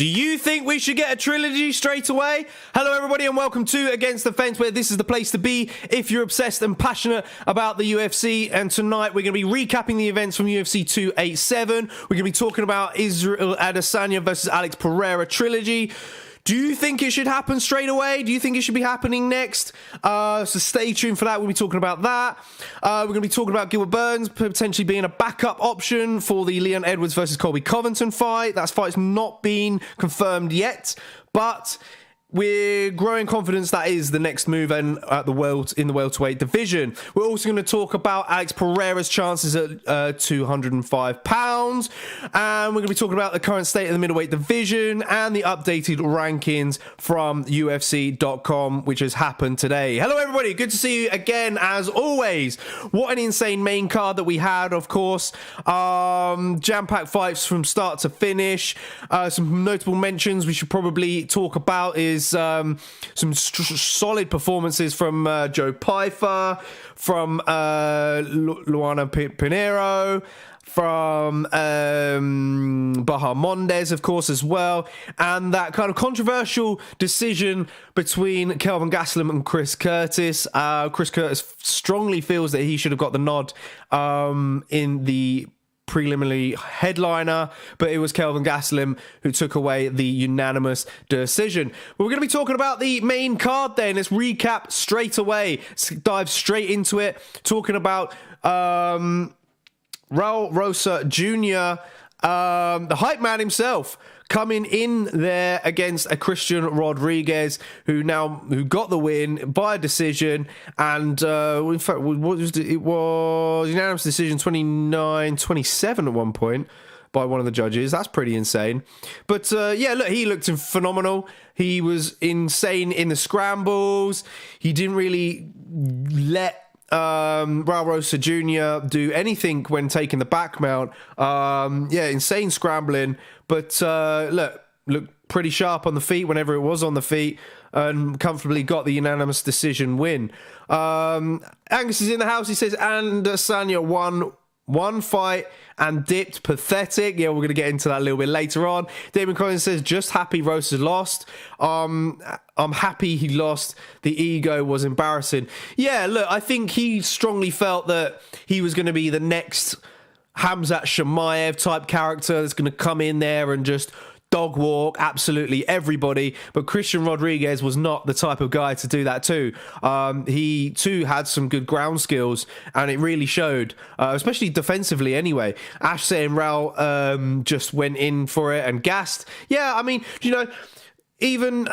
Do you think we should get a trilogy straight away? Hello everybody and welcome to Against the Fence, where this is the place to be if you're obsessed and passionate about the UFC. And tonight we're going to be recapping the events from UFC 287. We're going to be talking about Israel Adesanya versus Alex Pereira Trilogy. Do you think it should happen straight away? Do you think it should be happening next? So stay tuned for that. We'll be talking about that. We're going to be talking about Gilbert Burns potentially being a backup option for the Leon Edwards versus Colby Covington fight. That fight's not been confirmed yet, but we're growing confidence that is the next move in the welterweight division. We're also going to talk about Alex Pereira's chances at 205 pounds, and we're going to be talking about the current state of the middleweight division and the updated rankings from UFC.com, which has happened today. Hello everybody, good to see you again as always. What an insane main card that we had, of course. Jam-packed fights from start to finish. Some notable mentions we should probably talk about is some solid performances from Joe Pyfer, from Luana Pinheiro, from Bahamondes, of course, as well, and that kind of controversial decision between Kelvin Gastelum and Chris Curtis. Chris Curtis strongly feels that he should have got the nod in the preliminary headliner, but it was Kelvin Gastelum who took away the unanimous decision. We're going to be talking about the main card then. Let's recap straight away. Let's dive straight into it. Talking about Raul Rosa Jr., the hype man himself, coming in there against a Christian Rodriguez who got the win by a decision, and in fact it was unanimous decision 29-27 at one point by one of the judges. That's pretty insane. But yeah, look, he looked phenomenal. He was insane in the scrambles. He didn't really let Raul Rosa Jr. do anything when taking the back mount. Yeah, insane scrambling, but looked pretty sharp on the feet whenever it was on the feet, and comfortably got the unanimous decision win. Angus is in the house. He says Adesanya won one fight and dipped. Pathetic. Yeah, we're going to get into that a little bit later on. Damon Collins says, just happy Rosa lost. I'm happy he lost. The ego was embarrassing. Yeah, look, I think he strongly felt that he was going to be the next Khamzat Chimaev type character that's going to come in there and just dog walk absolutely everybody. But Christian Rodriguez was not the type of guy to do that too. He too had some good ground skills, and it really showed, especially defensively anyway. Ash saying Raul just went in for it and gassed. Yeah, I mean, you know, even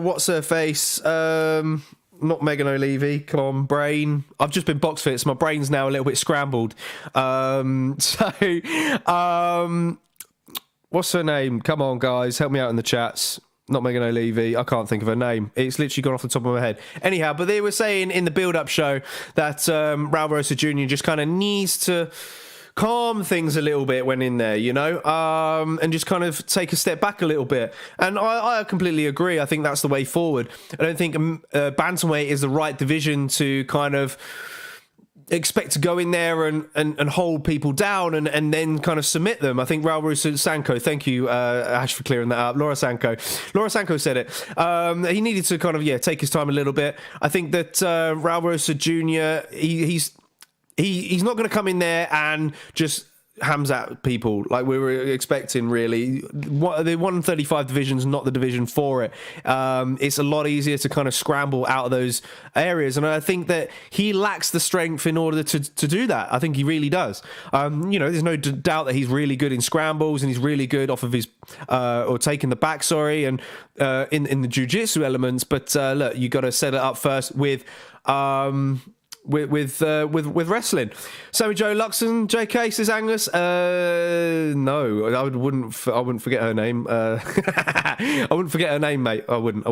what's her face? Not Megan O'Leary. Come on, brain. I've just been box fit, so my brain's now a little bit scrambled. What's her name? Come on, guys. Help me out in the chats. Not Megan O'Leary. I can't think of her name. It's literally gone off the top of my head. Anyhow, but they were saying in the build-up show that Raul Rosa Jr. just kind of needs to calm things a little bit when in there, you know, and just kind of take a step back a little bit. And I completely agree. I think that's the way forward. I don't think bantamweight is the right division to kind of expect to go in there and hold people down and then kind of submit them. I think Raul Sanko, thank you, Ash, for clearing that up. Laura Sanko said it. He needed to kind of, take his time a little bit. I think that Raul Rosa Jr., he's not going to come in there and just hams at people like we were expecting, really. The 135 division's not the division for it. It's a lot easier to kind of scramble out of those areas, and I think that he lacks the strength in order to do that. I think he really does. There's no doubt that he's really good in scrambles, and he's really good off of his or taking the back, and in the jiu-jitsu elements. But look, you got to set it up first with wrestling. Sammy Joe Luxon, JK says Angus. No, I wouldn't forget her name. I wouldn't forget her name, mate. I wouldn't.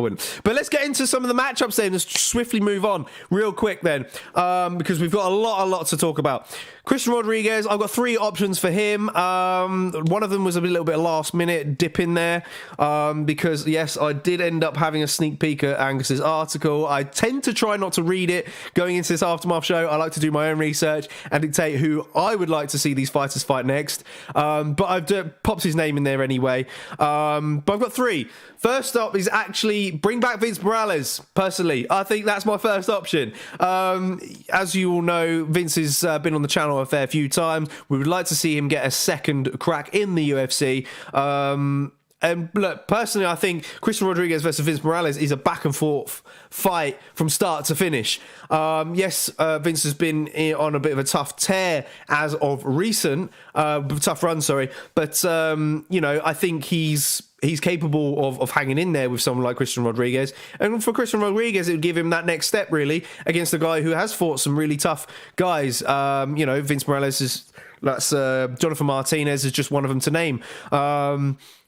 But let's get into some of the matchups then. Let's swiftly move on real quick then, because we've got a lot to talk about. Christian Rodriguez, I've got three options for him. One of them was a little bit last minute dip in there, because yes, I did end up having a sneak peek at Angus's article. I tend to try not to read it going into this after Aftermath show, I like to do my own research and dictate who I would like to see these fighters fight next. But I've popped his name in there anyway. But I've got 3. First up is actually bring back Vince Morales. Personally, I think that's my first option. As you all know, Vince has been on the channel a fair few times. We would like to see him get a second crack in the UFC. And look, personally, I think Christian Rodriguez versus Vince Morales is a back and forth fight from start to finish. Yes, Vince has been on a bit of a tough tear as of recent, tough run, sorry. But, I think he's capable of hanging in there with someone like Christian Rodriguez. And for Christian Rodriguez, it would give him that next step, really, against a guy who has fought some really tough guys. Vince Morales is... That's Jonathan Martinez is just one of them to name.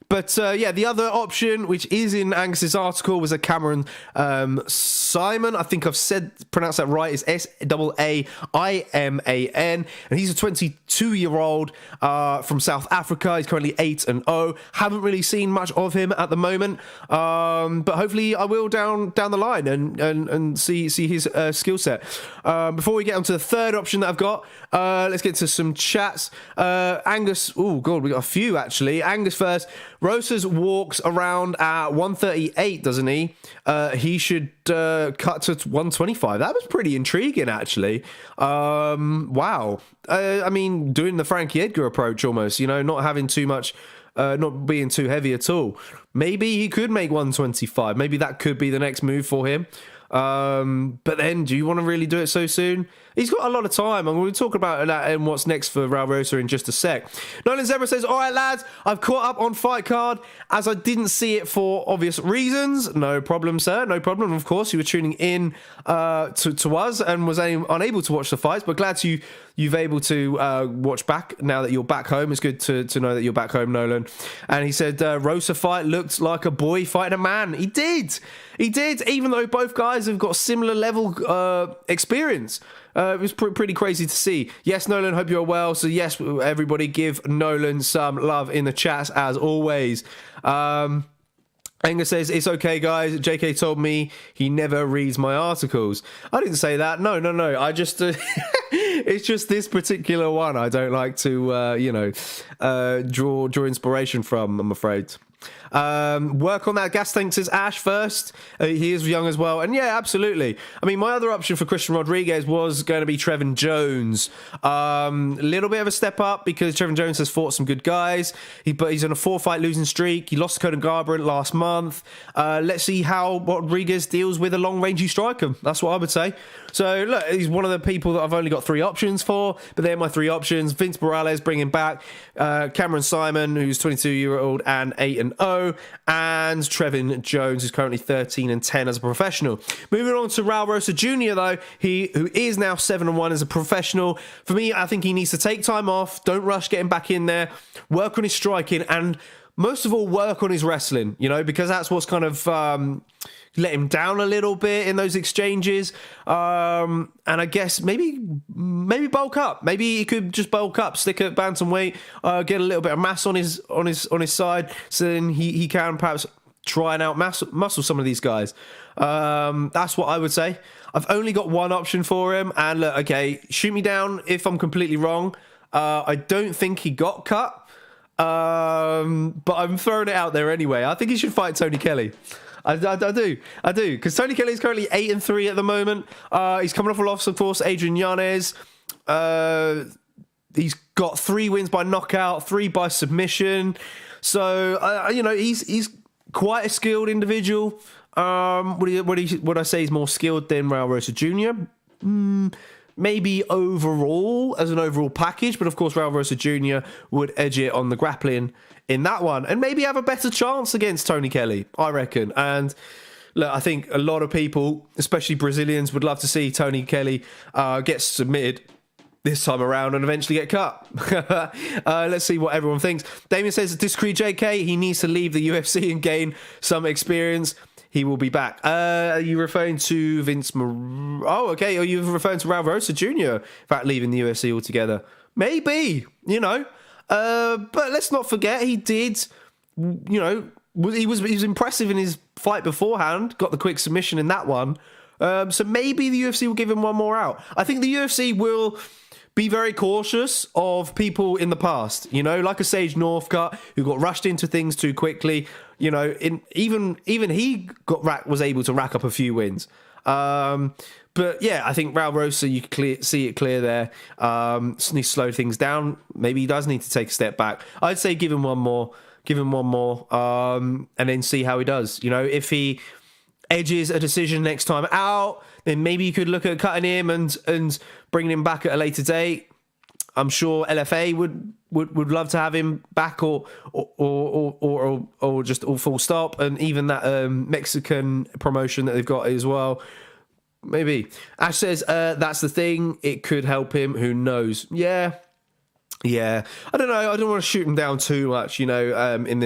But the other option, which is in Angus's article, was a Cameron Simon. I think I've pronounced that right. It's Saaaiman. And he's a 22-year-old from South Africa. He's currently 8-0. Haven't really seen much of him at the moment. But hopefully I will down the line and see his skill set. Before we get on to the third option that I've got, let's get to some chats. Angus, oh God, we got a few actually. Angus first. Rosas walks around at 138, doesn't he? He should cut to 125. That was pretty intriguing, actually. Wow. Doing the Frankie Edgar approach almost, not having too much, not being too heavy at all. Maybe he could make 125. Maybe that could be the next move for him. But then, do you want to really do it so soon? He's got a lot of time, and we'll talk about that and what's next for Raul Rosa in just a sec. Nolan Zebra says, all right, lads, I've caught up on Fight Card as I didn't see it for obvious reasons. No problem, sir. No problem. Of course, you were tuning in to us and was unable to watch the fights, but glad you've able to watch back now that you're back home. It's good to know that you're back home, Nolan. And he said, Rosa fight looked like a boy fighting a man. He did, even though both guys have got similar level experience. It was pretty crazy to see. Yes, Nolan, hope you're well. So yes, everybody give Nolan some love in the chats as always. Angus says, it's okay, guys. JK told me he never reads my articles. I didn't say that. No. I just... it's just this particular one I don't like to, draw inspiration from, I'm afraid. Work on that gas tank, says Ash first. He is young as well, and yeah, absolutely. My other option for Christian Rodriguez was going to be Trevin Jones. A little bit of a step up because Trevin Jones has fought some good guys, but he's on a 4-fight losing streak. He lost to Conan Garbrandt last month. Let's see how Rodriguez deals with a long-rangey striker. That's what I would say. So look, he's one of the people that I've only got 3 options for, but they're my 3 options. Vince Morales, bringing back Cameron Simon, who's 22-year-old and 8-0, and Trevin Jones, who's currently 13-10 as a professional. Moving on to Raul Rosa Jr., though, who is now 7-1 as a professional. For me, I think he needs to take time off. Don't rush getting back in there. Work on his striking, and most of all, work on his wrestling, because that's what's kind of... let him down a little bit in those exchanges, and I guess maybe bulk up. Maybe he could just bulk up, stick at bantamweight, get a little bit of mass on his side, so then he can perhaps try and muscle some of these guys. That's what I would say. I've only got one option for him, and look, okay, shoot me down if I'm completely wrong. I don't think he got cut, but I'm throwing it out there anyway. I think he should fight Tony Kelly. I do, because Tony Kelly is currently 8-3 at the moment. He's coming off a loss, of course, Adrian Yanez. He's got 3 wins by knockout, 3 by submission. So he's quite a skilled individual. Would I say he's more skilled than Raul Rosa Jr.? Maybe overall, as an overall package, but of course Raul Rosa Jr. would edge it on the grappling in that one, and maybe have a better chance against Tony Kelly, I reckon. And look, I think a lot of people, especially Brazilians, would love to see Tony Kelly get submitted this time around and eventually get cut. Let's see what everyone thinks. Damien says, disagree JK, he needs to leave the UFC and gain some experience. He will be back. Are you referring to Vince Oh, okay. Are you referring to Raul Rosa Jr. in fact leaving the UFC altogether? Maybe, but let's not forget he did, he was impressive in his fight beforehand, got the quick submission in that one. So maybe the UFC will give him one more out. I think the UFC will be very cautious of people in the past, like a Sage Northcutt who got rushed into things too quickly. Even he was able to rack up a few wins. But yeah, I think Raul Rosa, you can see it clear there. Needs to slow things down. Maybe he does need to take a step back. I'd say give him one more, and then see how he does. If he edges a decision next time out, then maybe you could look at cutting him and bringing him back at a later date. I'm sure LFA would love to have him back, or just all full stop, and even that Mexican promotion that they've got as well. Maybe. Ash says that's the thing. It could help him. Who knows? Yeah. I don't know. I don't want to shoot him down too much, in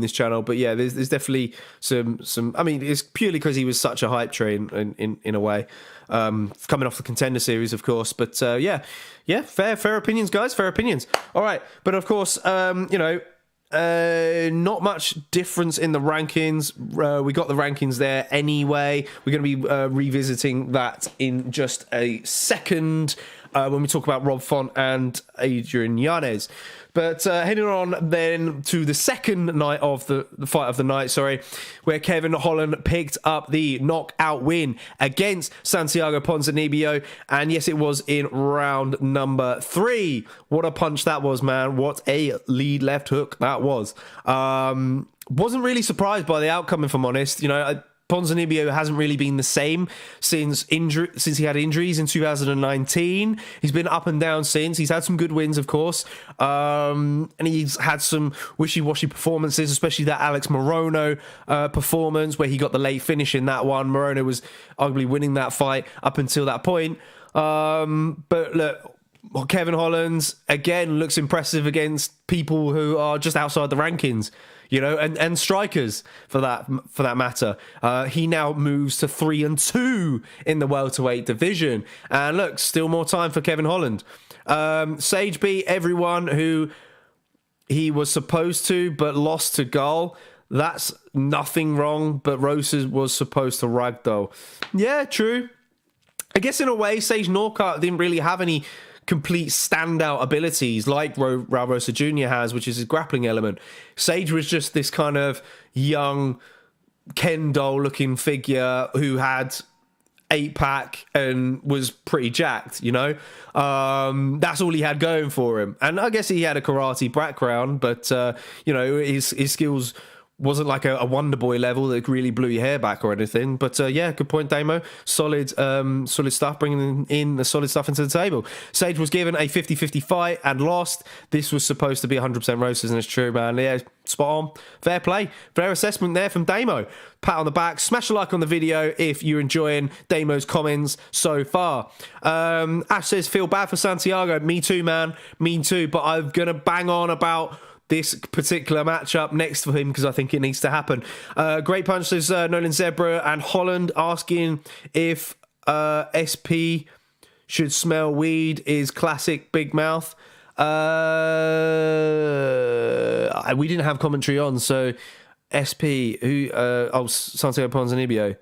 this channel. But yeah, there's definitely some. I mean, it's purely because he was such a hype train in a way, coming off the Contender Series, of course. But yeah, fair opinions, guys. Fair opinions. All right, but of course, not much difference in the rankings. We got the rankings there anyway. We're going to be revisiting that in just a second when we talk about Rob Font and Adrian Yanez. But heading on then to the second night of the fight of the night, where Kevin Holland picked up the knockout win against Santiago Ponzinibbio. And yes, it was in round number 3. What a punch that was, man. What a lead left hook that was. Wasn't really surprised by the outcome, if I'm honest. Ponzinibbio hasn't really been the same since he had injuries in 2019. He's been up and down since. He's had some good wins, of course, and he's had some wishy-washy performances, especially that Alex Morono performance where he got the late finish in that one. Morono was arguably winning that fight up until that point. But look, Kevin Holland again looks impressive against people who are just outside the rankings. And strikers for that matter. He now moves to 3-2 in the welterweight division. And look, still more time for Kevin Holland. Sage beat everyone who he was supposed to, but lost to Gall. That's nothing wrong, but Rosas was supposed to ragdoll. Yeah, true. I guess in a way, Sage Northcutt didn't really have any complete standout abilities like Raul Rosa Jr. has, which is his grappling element. Sage was just this kind of young Ken doll looking figure who had 8-pack and was pretty jacked, that's all he had going for him. And I guess he had a karate background, but his skills wasn't like a Wonder Boy level that really blew your hair back or anything. But yeah, good point, Damo. Solid stuff, bringing in the solid stuff into the table. Sage was given a 50-50 fight and lost. This was supposed to be 100% Rosas, and it's true, man. Yeah, spot on. Fair play. Fair assessment there from Damo. Pat on the back. Smash a like on the video if you're enjoying Damo's comments so far. Ash says, feel bad for Santiago. Me too, man. Me too. But I'm going to bang on about this particular matchup next for him because I think it needs to happen. Great punch says Nolan Zebra, and Holland asking if SP should smell weed is classic big mouth. We didn't have commentary on, so SP who Santiago Ponzinibbio.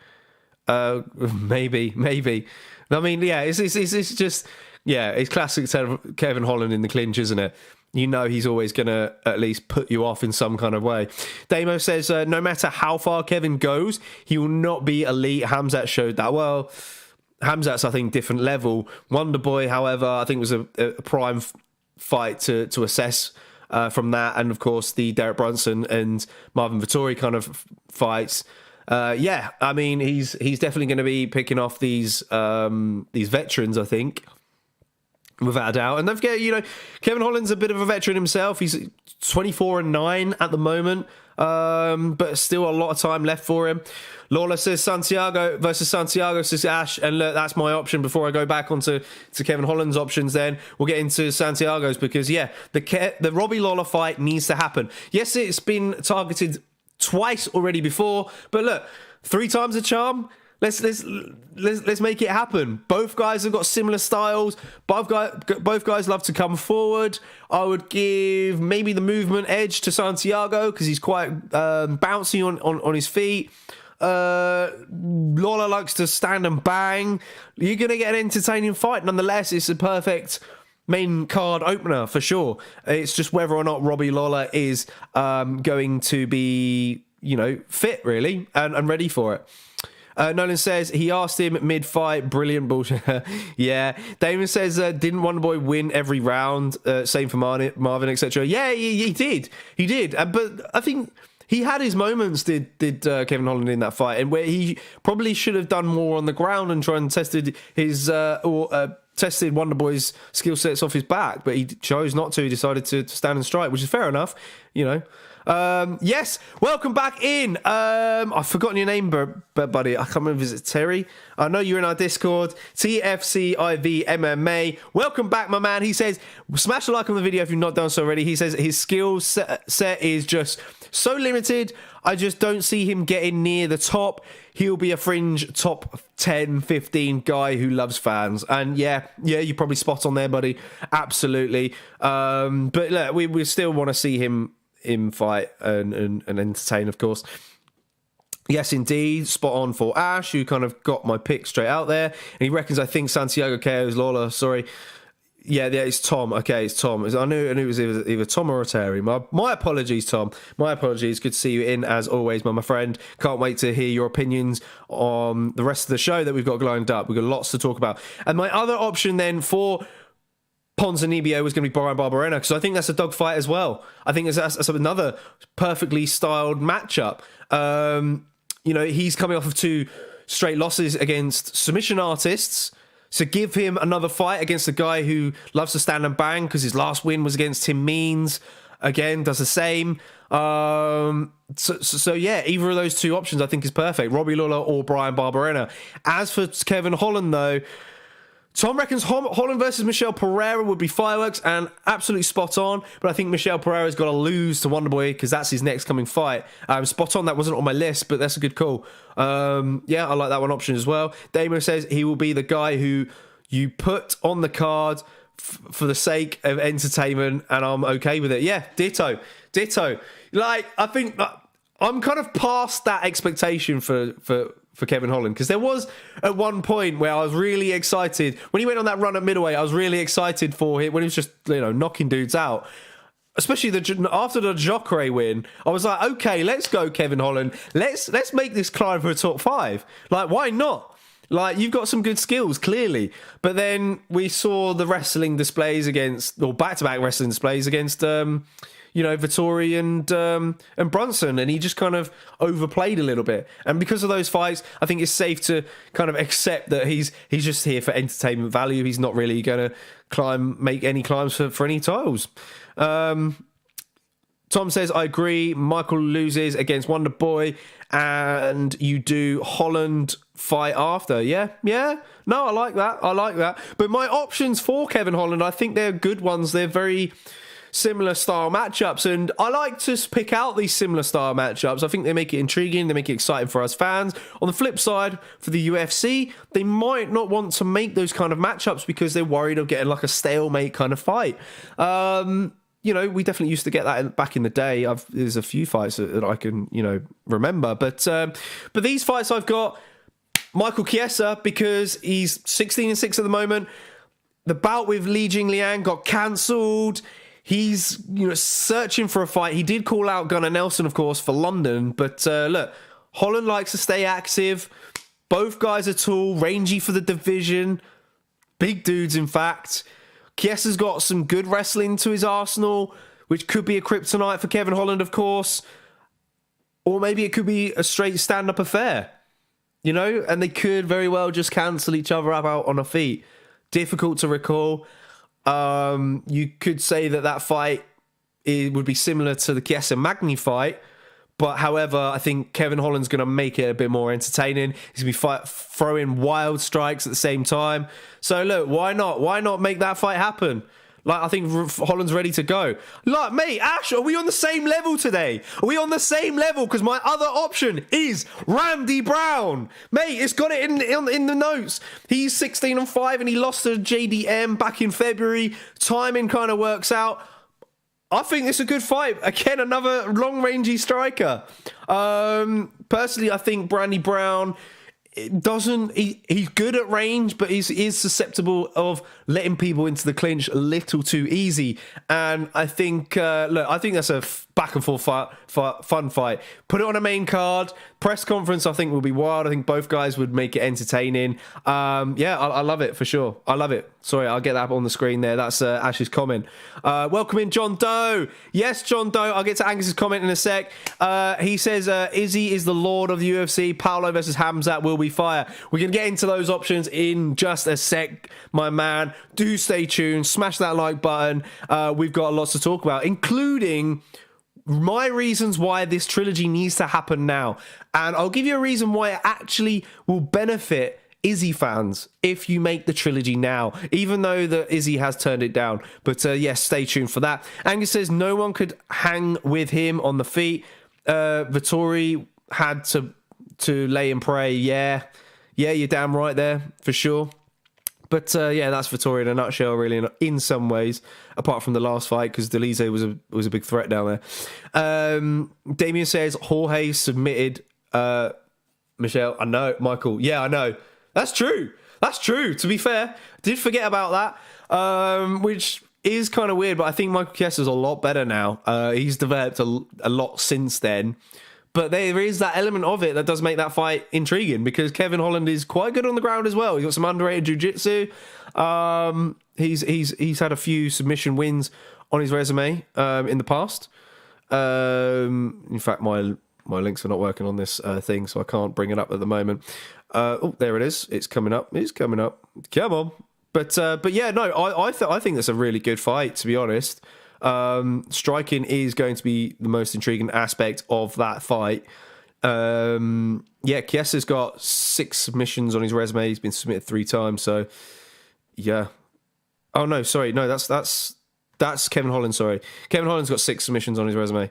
Maybe. I mean, yeah, it's just it's classic Kevin Holland in the clinch, isn't it? He's always going to at least put you off in some kind of way. Damo says, no matter how far Kevin goes, he will not be elite. Hamzat showed that. Well, Hamzat's, I think, different level. Wonder Boy, however, I think was a prime fight to assess from that. And, of course, the Derek Brunson and Marvin Vettori kind of fights. I mean, he's definitely going to be picking off these veterans, I think. Without a doubt. And don't forget, Kevin Holland's a bit of a veteran himself. He's 24-9 at the moment, but still a lot of time left for him. Lawler says Santiago versus Santiago, says Ash, and look, that's my option before I go back onto Kevin Holland's options. Then we'll get into Santiago's because, the Robbie Lawler fight needs to happen. Yes, it's been targeted twice already before, but look, 3 times a charm. Let's make it happen. Both guys have got similar styles. Both guys love to come forward. I would give maybe the movement edge to Santiago because he's quite bouncy on his feet. Lawler likes to stand and bang. You're going to get an entertaining fight. Nonetheless, it's a perfect main card opener for sure. It's just whether or not Robbie Lawler is going to be, fit really and ready for it. Nolan says he asked him mid-fight. Brilliant bullshit. Yeah. Damon says, didn't Wonderboy win every round? Same for Marvin, etc. Yeah, he did. He did. But I think he had his moments, did Kevin Holland in that fight, and where he probably should have done more on the ground and tried and tested his tested Wonderboy's skill sets off his back, but he chose not to. He decided to stand and strike, which is fair enough, Yes, welcome back in. I've forgotten your name, buddy. I can't remember. Is it Terry? I know you're in our Discord. TFCIV MMA. Welcome back, my man. He says, smash a like on the video if you've not done so already. He says his skill set is just so limited. I just don't see him getting near the top. He'll be a fringe top 10, 15 guy who loves fans. And yeah, you're probably spot on there, buddy. Absolutely. But look, we still want to see him in fight and entertain, of course. Yes, indeed. Spot on for Ash, who kind of got my pick straight out there. And he reckons, I think Santiago KO's Lawler. Sorry. Yeah, it's Tom. Okay, it's Tom. I knew it was either Tom or Terry. My apologies, Tom. My apologies. Good to see you in, as always, my friend. Can't wait to hear your opinions on the rest of the show that we've got lined up. We've got lots to talk about. And my other option then for Ponzinibbio was going to be Brian Barberena, because I think that's a dogfight as well. I think that's another perfectly styled matchup. He's coming off of 2 straight losses against submission artists. So give him another fight against a guy who loves to stand and bang, because his last win was against Tim Means. Again, does the same. So yeah, either of those 2 options I think is perfect. Robbie Lawler or Brian Barberena. As for Kevin Holland, though, Tom reckons Holland versus Michel Pereira would be fireworks, and absolutely spot on. But I think Michel Pereira's got to lose to Wonderboy, because that's his next coming fight. Spot on, that wasn't on my list, but that's a good call. I like that one option as well. Damo says he will be the guy who you put on the card for the sake of entertainment, and I'm okay with it. Yeah, ditto. Like, I think I'm kind of past that expectation for Kevin Holland, because there was at one point where I was really excited when he went on that run at middleweight. I was really excited for him when he was just knocking dudes out, especially after the Jacare win. I was like, okay, let's go, Kevin Holland. Let's make this climb for a top 5. Like, why not? Like, you've got some good skills, clearly. But then we saw the wrestling displays back-to-back wrestling displays against Vettori and Brunson, and he just kind of overplayed a little bit. And because of those fights, I think it's safe to kind of accept that he's just here for entertainment value. He's not really going to make any climbs for any titles. Tom says, I agree. Michael loses against Wonderboy, and you do Holland fight after. Yeah. No, I like that. But my options for Kevin Holland, I think they're good ones. They're very similar style matchups, and I like to pick out these similar style matchups. I think they make it intriguing, they make it exciting for us fans. On the flip side, for the UFC, they might not want to make those kind of matchups because they're worried of getting like a stalemate kind of fight. We definitely used to get that back in the day. There's a few fights that I can remember, but these fights I've got Michael Chiesa, because he's 16-6 at the moment. The bout with Li Jingliang got cancelled. He's searching for a fight. He did call out Gunnar Nelson, of course, for London. But look, Holland likes to stay active. Both guys are tall, rangy for the division. Big dudes, in fact. Chiesa's got some good wrestling to his arsenal, which could be a kryptonite for Kevin Holland, of course. Or maybe it could be a straight stand-up affair. And they could very well just cancel each other out on a feet. Difficult to recall. You could say that fight would be similar to the Chiesa Magny fight, but however, I think Kevin Holland's going to make it a bit more entertaining. He's going to be throwing wild strikes at the same time. So look, why not? Why not make that fight happen? Like, I think Holland's ready to go. Like, mate, Ash, are we on the same level today? Are we on the same level? Because my other option is Randy Brown. Mate, it's got it in the notes. He's 16-5 and he lost to JDM back in February. Timing kind of works out. I think it's a good fight. Again, another long-rangey striker. Personally, I think Brandy Brown he's good at range, but he is susceptible of letting people into the clinch a little too easy. And I think, I think that's a back and forth fun fight. Put it on a main card. Press conference, I think, will be wild. I think both guys would make it entertaining. I love it for sure. I love it. Sorry, I'll get that up on the screen there. That's Ash's comment. Welcome in, John Doe. Yes, John Doe. I'll get to Angus's comment in a sec. He says, Izzy is the lord of the UFC. Paolo versus Hamzat will be fire. We're going to get into those options in just a sec, my man. Do stay tuned. Smash that like button. We've got lots to talk about, including my reasons why this trilogy needs to happen now. And I'll give you a reason why it actually will benefit Izzy fans if you make the trilogy now, even though the Izzy has turned it down. But yes, stay tuned for that. Angus says no one could hang with him on the feet. Vittori had to lay and pray. Yeah, you're damn right there for sure. But that's Vittori in a nutshell, really, in some ways, apart from the last fight, because Delize was a big threat down there. Damien says Jorge submitted Michelle. I know, Michael. Yeah, I know. That's true. To be fair, did forget about that, which is kind of weird. But I think Michael Chiesa's a lot better now. He's developed a lot since then. But there is that element of it that does make that fight intriguing, because Kevin Holland is quite good on the ground as well. He's got some underrated jiu-jitsu. He's had a few submission wins on his resume in the past. In fact, my links are not working on this thing, so I can't bring it up at the moment. There it is. It's coming up. Come on. But yeah, no, I think that's a really good fight, to be honest. Striking is going to be the most intriguing aspect of that fight. Chiesa's got 6 submissions on his resume. He's been submitted 3 times, so yeah. Oh no, sorry, no, that's Kevin Holland. Sorry, Kevin Holland's got 6 submissions on his resume.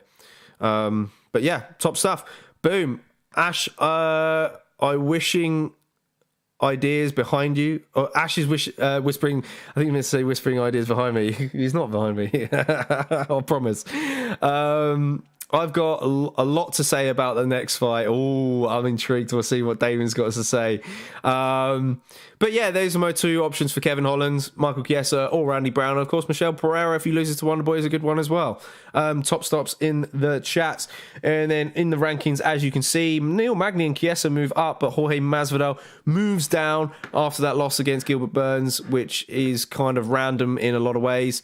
But yeah, top stuff. Boom, Ash. I wishing ideas behind you. Ash is whispering. I think I'm going to say whispering ideas behind me. He's not behind me. I promise. I've got a lot to say about the next fight. Oh, I'm intrigued to see what Damon's got to say. But yeah, there's my 2 options for Kevin Holland, Michael Chiesa or Randy Brown. Of course, Michelle Pereira, if he loses to Wonderboy, is a good one as well. Top stops in the chat. And then in the rankings, as you can see, Neil Magny and Chiesa move up, but Jorge Masvidal moves down after that loss against Gilbert Burns, which is kind of random in a lot of ways.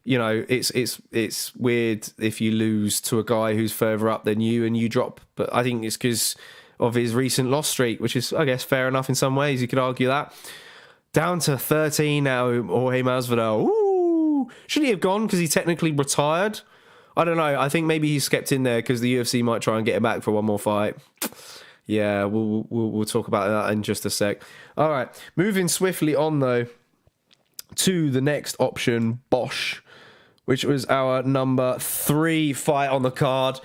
You know, it's weird if you lose to a guy who's further up than you and you drop. But I think it's because of his recent loss streak, which is, I guess, fair enough in some ways. You could argue that. Down to 13 now, Jorge Masvidal. Ooh, should he have gone because he technically retired? I don't know. I think maybe he's kept in there because the UFC might try and get him back for one more fight. Yeah, we'll talk about that in just a sec. All right, moving swiftly on though to the next option, Bosch, which was our number 3 fight on the card.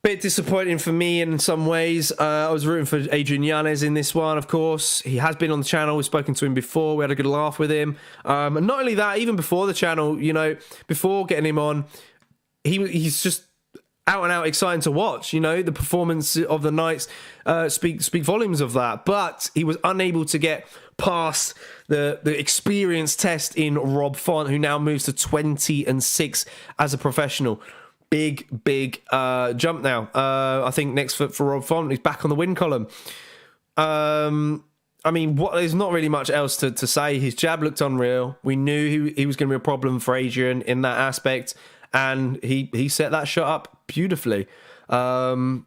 Bit disappointing for me in some ways. I was rooting for Adrian Yanez in this one, of course. He has been on the channel. We've spoken to him before. We had a good laugh with him. And not only that, even before the channel, you know, before getting him on, he's just out and out exciting to watch. You know, the performance of the nights speak volumes of that. But he was unable to get past the experience test in Rob Font, who now moves to 20-6 as a professional. Big jump now. I think next for Rob Font, he's back on the win column. I mean, there's not really much else to say. His jab looked unreal. We knew he was going to be a problem for Adrian in that aspect, and he set that shot up beautifully. I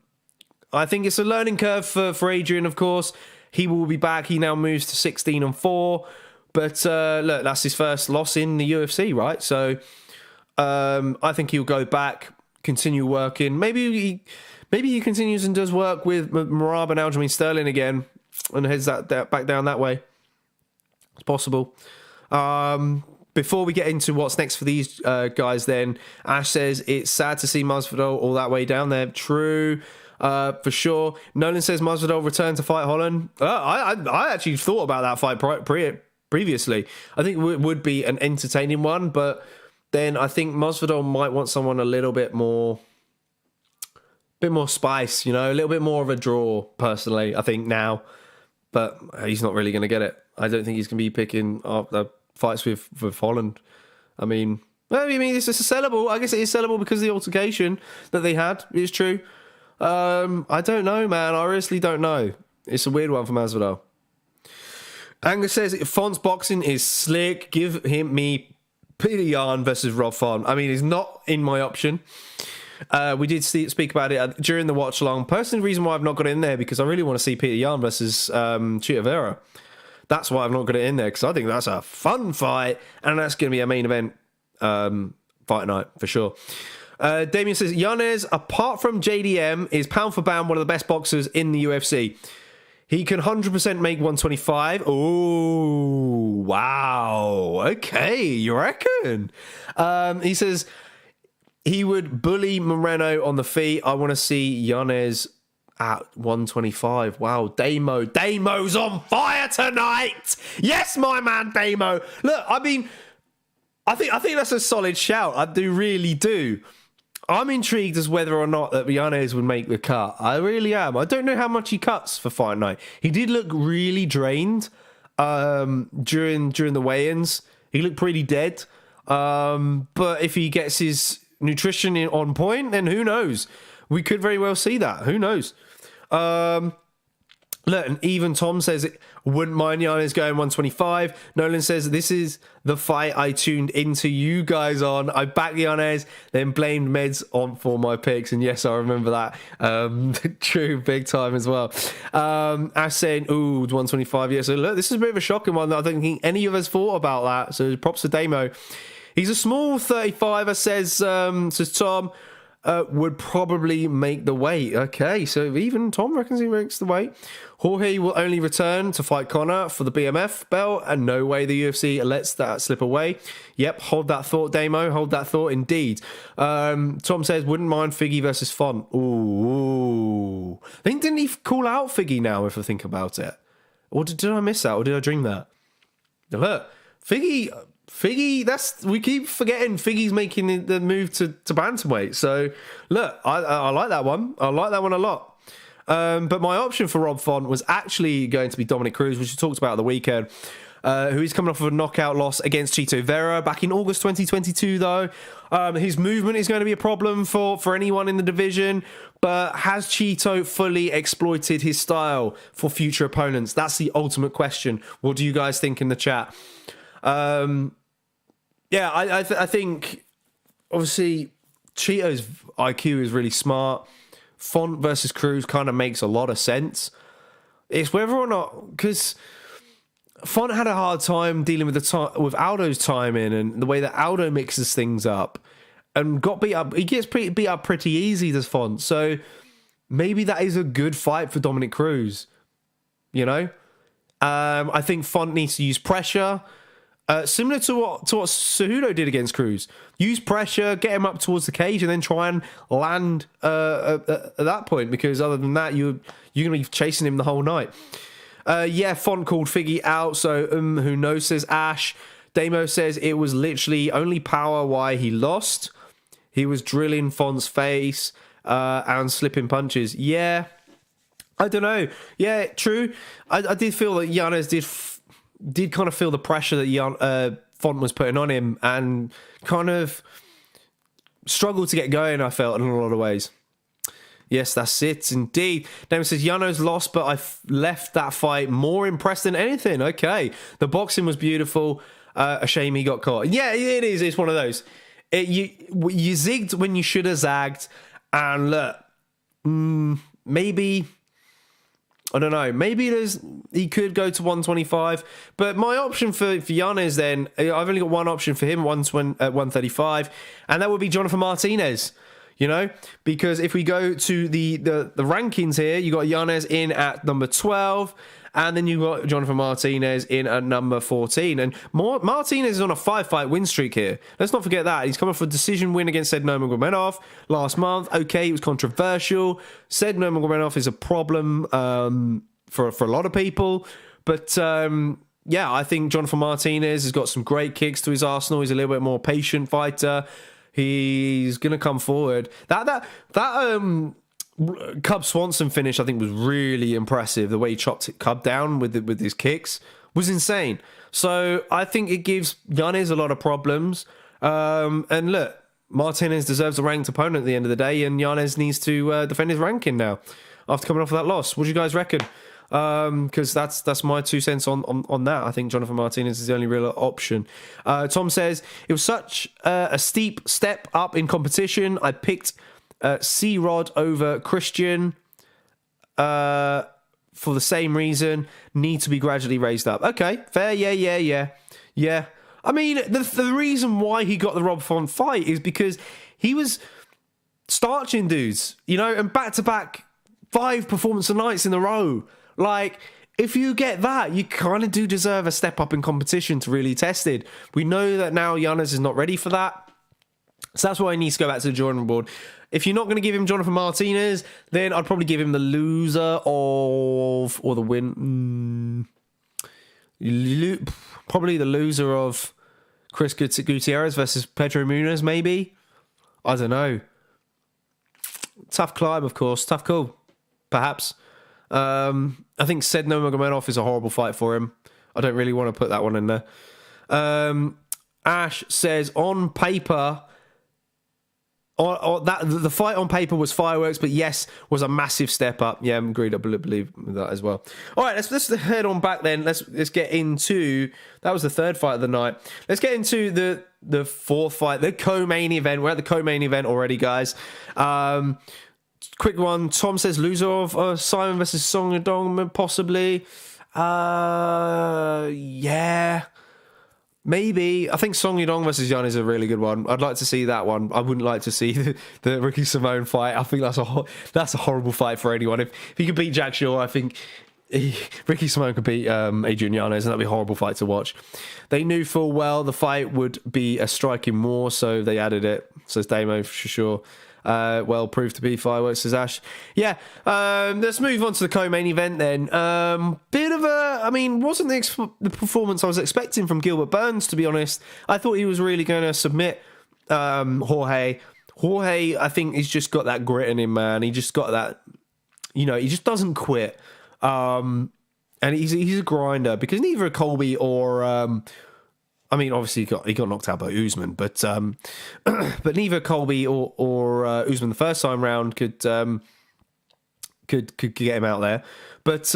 think it's a learning curve for Adrian, of course. He will be back. He now moves to 16-4. But look, that's his first loss in the UFC, right? So I think he'll go back, continue working. Maybe he continues and does work with Merab and Aljamain Sterling again and heads that back down that way. It's possible. Before we get into what's next for these guys then, Ash says it's sad to see Masvidal all that way down there. True. For pretty Nolan says Masvidal returned to fight Holland. I actually thought about that fight previously. I think it would be an entertaining one, but then I think Masvidal might want someone a little bit more spice, a little bit more of a draw, personally, I think now. But he's not really going to get it. I don't think he's going to be picking up the fights with Holland. I mean, it's just sellable. I guess it is sellable because of the altercation that they had. It's true. I don't know, man. I honestly don't know. It's a weird one for Masvidal. Angus says, Font's boxing is slick. Give me Peter Yan versus Rob Font. I mean, he's not in my option. We did speak about it during the watch along. Personally, the reason why I've not got it in there because I really want to see Peter Yan versus Chito Vera. That's why I've not got it in there because I think that's a fun fight and that's going to be a main event fight night for sure. Damien says, Yanez, apart from JDM, is pound for pound one of the best boxers in the UFC. He can 100% make 125. Oh, wow. Okay, you reckon? He says he would bully Moreno on the feet. I want to see Yanez at 125. Wow, Damo's on fire tonight. Yes, my man, Damo. Look, I mean, I think that's a solid shout. I really do. I'm intrigued as whether or not that Yanez would make the cut. I really am. I don't know how much he cuts for fight night. He did look really drained during the weigh-ins. He looked pretty dead. But if he gets his nutrition on point, then who knows? We could very well see that. Who knows? Look, and even Tom says it wouldn't mind Yanez going 125. Nolan says, this is the fight I tuned into you guys on. I backed Yanez, then blamed Meds on for my picks. And yes, I remember that. True, big time as well. Ash saying, ooh, 125. Yeah, so look, this is a bit of a shocking one that I don't think any of us thought about that. So props to Damo. He's a small 35er, says Tom. Would probably make the weight. Okay, so even Tom reckons he makes the weight. Jorge will only return to fight Conor for the BMF belt, and no way the UFC lets that slip away. Yep, hold that thought, Damo. Hold that thought, indeed. Tom says, wouldn't mind Figgy versus Font. Ooh. I think, didn't he call out Figgy now, if I think about it? Or did I miss that, or did I dream that? Look, Figgy, we keep forgetting Figgy's making the move to bantamweight. So, look, I like that one. I like that one a lot. But my option for Rob Font was actually going to be Dominic Cruz, which we talked about the weekend, who is coming off of a knockout loss against Chito Vera back in August 2022, though. His movement is going to be a problem for anyone in the division, but has Chito fully exploited his style for future opponents? That's the ultimate question. What do you guys think in the chat? Yeah, I think, obviously, Chito's IQ is really smart. Font versus Cruz kind of makes a lot of sense. It's whether or not, because Font had a hard time dealing with Aldo's timing and the way that Aldo mixes things up, and got beat up. He gets beat up pretty easy, does Font. So maybe that is a good fight for Dominic Cruz. I think Font needs to use pressure. Similar to what Cejudo did against Cruz. Use pressure, get him up towards the cage, and then try and land at that point, because other than that, you're going to be chasing him the whole night. Font called Figgy out, so who knows, says Ash. Damo says it was literally only power why he lost. He was drilling Font's face and slipping punches. Yeah, I don't know. Yeah, true. I did feel that Yanez did kind of feel the pressure that Font was putting on him and kind of struggled to get going, I felt, in a lot of ways. Yes, that's it, indeed. Damon says, Yano's lost, but I left that fight more impressed than anything. Okay. The boxing was beautiful. A shame he got caught. Yeah, it is. It's one of those. You zigged when you should have zagged. And look, maybe... I don't know. Maybe he could go to 125. But my option for Yanez then, I've only got one option for him at 135, and that would be Jonathan Martinez. Because if we go to the rankings here, you got Yanez in at number 12, and then you got Jonathan Martinez in at number 14. And Martinez is on a 5-fight win streak here. Let's not forget that. He's coming for a decision win against Said Nurmagomedov last month. Okay, it was controversial. Said Nurmagomedov is a problem for a lot of people. But yeah, I think Jonathan Martinez has got some great kicks to his arsenal. He's a little bit more patient fighter. He's gonna come forward. That Cub Swanson finish, I think, was really impressive. The way he chopped Cub down with his kicks was insane. So I think it gives Yanez a lot of problems. And look, Martinez deserves a ranked opponent at the end of the day, and Yanez needs to defend his ranking now after coming off of that loss. What do you guys reckon? Because that's my 2 cents on that. I think Jonathan Martinez is the only real option. Tom says, it was such a steep step up in competition. I picked C-Rod over Christian for the same reason. Need to be gradually raised up. Okay, fair. Yeah. I mean, the reason why he got the Rob Font fight is because he was starching dudes, and back-to-back 5 performance nights in a row. Like, if you get that, you kind of do deserve a step up in competition to really test it. We know that now Yanez is not ready for that. So that's why he needs to go back to the drawing board. If you're not going to give him Jonathan Martinez, then I'd probably give him the loser of, or the win. Probably the loser of Chris Gutierrez versus Pedro Munez, maybe. I don't know. Tough climb, of course. Tough call, perhaps. I think Sedno Magomedov is a horrible fight for him. I don't really want to put that one in there. Ash says, on paper, that the fight on paper was fireworks, but yes, was a massive step up. Yeah, I'm agreed. I believe that as well. All right, let's head on back then. Let's get into, that was the third fight of the night. Let's get into the fourth fight, the co-main event. We're at the co-main event already, guys. Quick one. Tom says loser of Simon versus Song Yadong, possibly. Yeah. Maybe. I think Song Yadong versus Yanez is a really good one. I'd like to see that one. I wouldn't like to see the Ricky Simone fight. I think that's a horrible fight for anyone. If he could beat Jack Shaw, I think Ricky Simone could beat Adrian Yanez, and that'd be a horrible fight to watch. They knew full well the fight would be a striking war, so they added it. Says Damo for sure. Well, proved to be fireworks, says Ash. Yeah, let's move on to the co-main event then. Bit of wasn't the performance I was expecting from Gilbert Burns, to be honest. I thought he was really going to submit Jorge. Jorge, I think he's just got that grit in him, man. He just got that, he just doesn't quit. And he's a grinder, because neither Colby or... obviously he got knocked out by Usman, but neither Colby or Usman the first time round could get him out there. But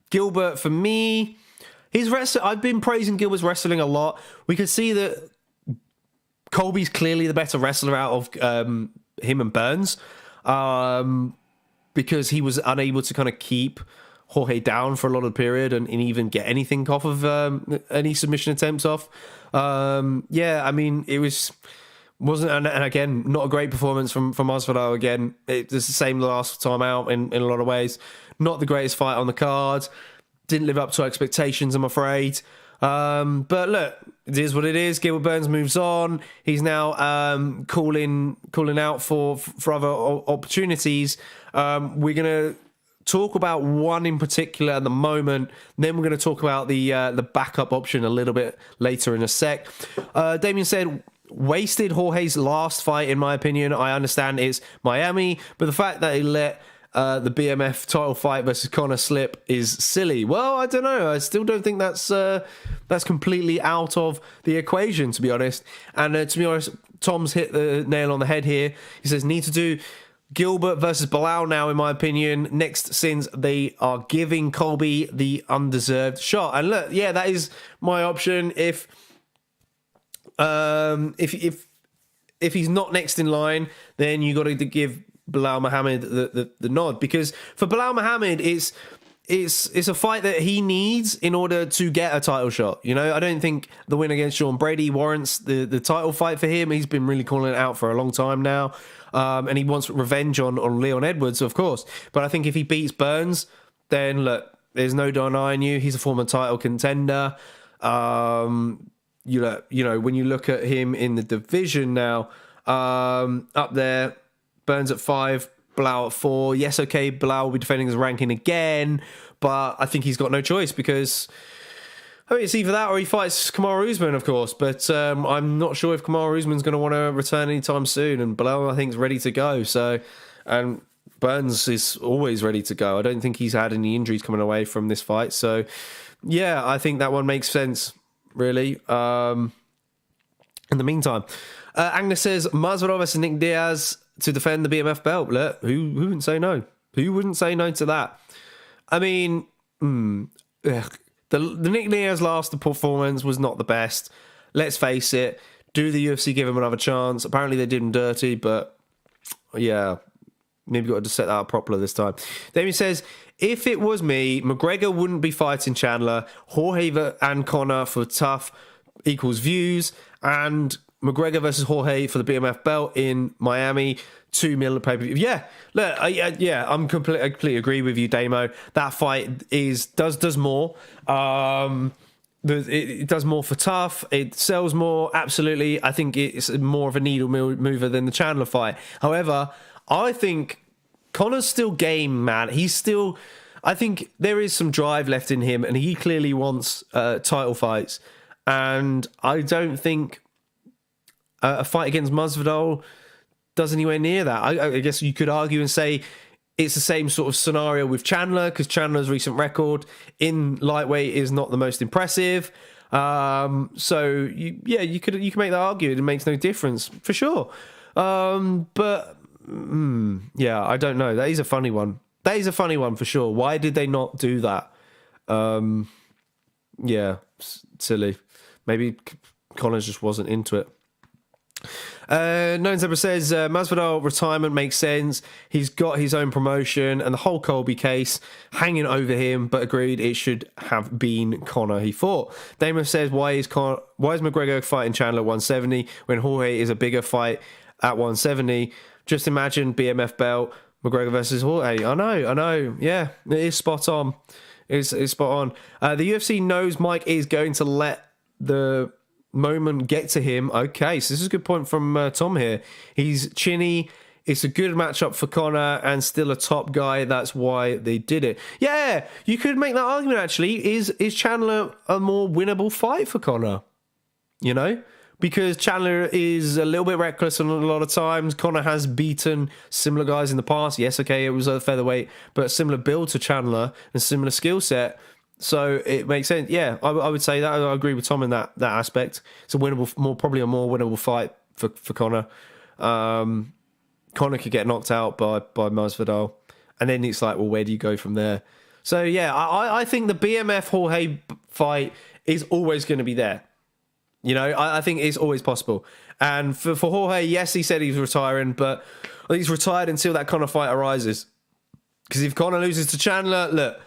Gilbert, for me, his wrestling, I've been praising Gilbert's wrestling a lot. We could see that Colby's clearly the better wrestler out of him and Burns, because he was unable to kind of keep Jorge down for a lot of the period and even get anything off of any submission attempts off. It wasn't, and again, not a great performance from Masvidal again. It's the same last time out in a lot of ways. Not the greatest fight on the card. Didn't live up to expectations, I'm afraid. But look, it is what it is. Gilbert Burns moves on. He's now calling out for other opportunities. We're going to talk about one in particular at the moment. Then we're going to talk about the backup option a little bit later in a sec. Damien said, wasted Jorge's last fight, in my opinion. I understand it's Miami, but the fact that he let the BMF title fight versus Conor slip is silly. Well, I don't know. I still don't think that's completely out of the equation, to be honest. And to be honest, Tom's hit the nail on the head here. He says, need to do Gilbert versus Bilal now, in my opinion, next, since they are giving Colby the undeserved shot. And look, yeah, that is my option. If he's not next in line, then you got to give Bilal Muhammad the nod, because for Bilal Muhammad, it's a fight that he needs in order to get a title shot. I don't think the win against Sean Brady warrants the title fight for him. He's been really calling it out for a long time now. And he wants revenge on Leon Edwards, of course. But I think if he beats Burns, then look, there's no denying you. He's a former title contender. When you look at him in the division now, up there, Burns at 5, Bilal at 4. Yes, okay, Bilal will be defending his ranking again, but I think he's got no choice, because I mean, it's either that or he fights Kamaru Usman, of course. But I'm not sure if Kamaru Usman's going to want to return anytime soon. And Bilal, I think, is ready to go. So, and Burns is always ready to go. I don't think he's had any injuries coming away from this fight. So, yeah, I think that one makes sense, really. In the meantime, Agnes says, Masvidal versus Nick Diaz to defend the BMF belt. Look, who wouldn't say no? Who wouldn't say no to that? I mean, the Nick Diaz last performance was not the best. Let's face it. Do the UFC give him another chance? Apparently they did him dirty, but yeah, maybe got to set that up properly this time. Damien says, if it was me, McGregor wouldn't be fighting Chandler. Jorge and Conor for tough equals views, and McGregor versus Jorge for the BMF belt in Miami, $2 million pay-per-view. Yeah, look, I completely agree with you, Damo. That fight does more. It does more for tough. It sells more. Absolutely, I think it's more of a needle mover than the Chandler fight. However, I think Conor's still game, man. I think there is some drive left in him, and he clearly wants title fights. And I don't think a fight against Masvidal does anywhere near that. I guess you could argue and say it's the same sort of scenario with Chandler, because Chandler's recent record in lightweight is not the most impressive. So you could make that argument. It makes no difference for sure. But yeah, I don't know. That is a funny one. That is a funny one for sure. Why did they not do that? Yeah, silly. Maybe Conor just wasn't into it. Known Zebra says Masvidal retirement makes sense. He's got his own promotion and the whole Colby case hanging over him, but agreed it should have been Conor he fought. Damon says, why is McGregor fighting Chandler at 170 when Jorge is a bigger fight at 170? Just imagine BMF belt, McGregor versus Jorge. I know. Yeah, it is spot on. It's spot on. The UFC knows Mike is going to let the moment get to him. Okay, so this is a good point from Tom here. He's chinny. It's a good matchup for Conor and still a top guy. That's why they did it. Yeah, you could make that argument actually. Is Chandler a more winnable fight for Conor? You know? Because Chandler is a little bit reckless a lot of times. Conor has beaten similar guys in the past. Yes, okay, it was a featherweight, but similar build to Chandler and similar skill set. So it makes sense. Yeah, I would say that. I agree with Tom in that aspect. It's probably a more winnable fight for Conor. Conor could get knocked out by Masvidal, and then it's like, well, where do you go from there? So yeah, I think the BMF Jorge fight is always going to be there. You know, I think it's always possible. And for Jorge, yes, he said he's retiring, but I think he's retired until that Conor fight arises. Because if Conor loses to Chandler, look.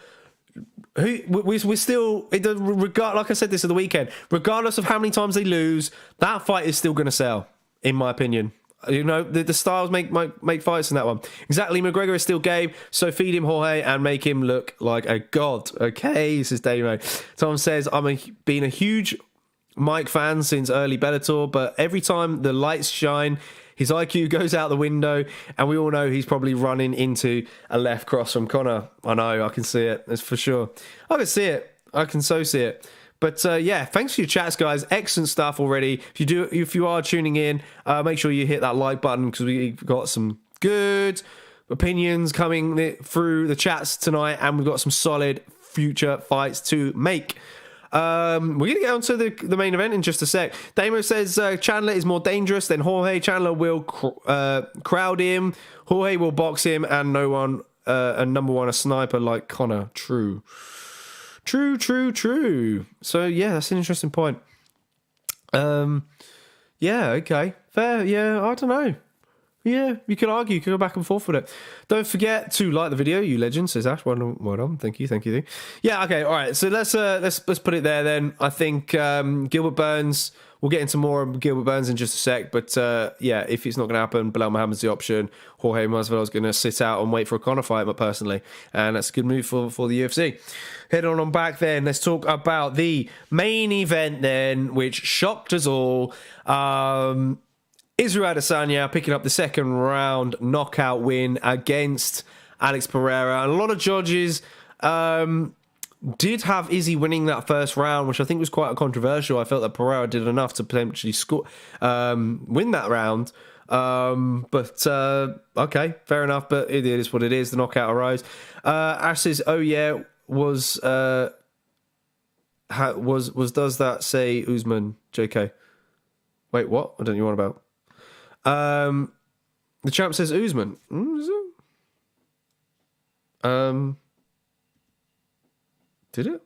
We're still, like I said this at the weekend, regardless of how many times they lose, that fight is still going to sell, in my opinion. You know, the styles make fights in that one. Exactly, McGregor is still game, so feed him Jorge and make him look like a god. Okay, this is Damo. Tom says, been a huge Mike fan since early Bellator, but every time the lights shine, his IQ goes out the window, and we all know he's probably running into a left cross from Conor. I know, I can see it. That's for sure. I can see it. I can so see it. But yeah, thanks for your chats, guys. Excellent stuff already. If you are tuning in, make sure you hit that like button, because we've got some good opinions coming through the chats tonight, and we've got some solid future fights to make. We're going to get on to the main event in just a sec. Damo says Chandler is more dangerous than Jorge. Chandler will crowd him. Jorge will box him, and number one, a sniper like Conor. True. So yeah, that's an interesting point. Yeah, okay. Fair, yeah, I don't know. Yeah, you could argue, you could go back and forth with it. Don't forget to like the video, you legend, says Ash. Well done. Thank you. Yeah, okay, all right. So let's put it there then. I think Gilbert Burns. We'll get into more of Gilbert Burns in just a sec. But yeah, if it's not going to happen, Bilal Muhammad's the option. Jorge Masvidal is going to sit out and wait for a Conor fight, personally, and that's a good move for the UFC. Head on back then. Let's talk about the main event then, which shocked us all. Israel Adesanya picking up the second round knockout win against Alex Pereira. And a lot of judges did have Izzy winning that first round, which I think was quite controversial. I felt that Pereira did enough to potentially win that round. But okay, fair enough. But it is what it is. The knockout arose. Ash says, "Oh yeah, was does that say Usman?" JK. Wait, what? I don't know what about. The champ says Usman. Did it?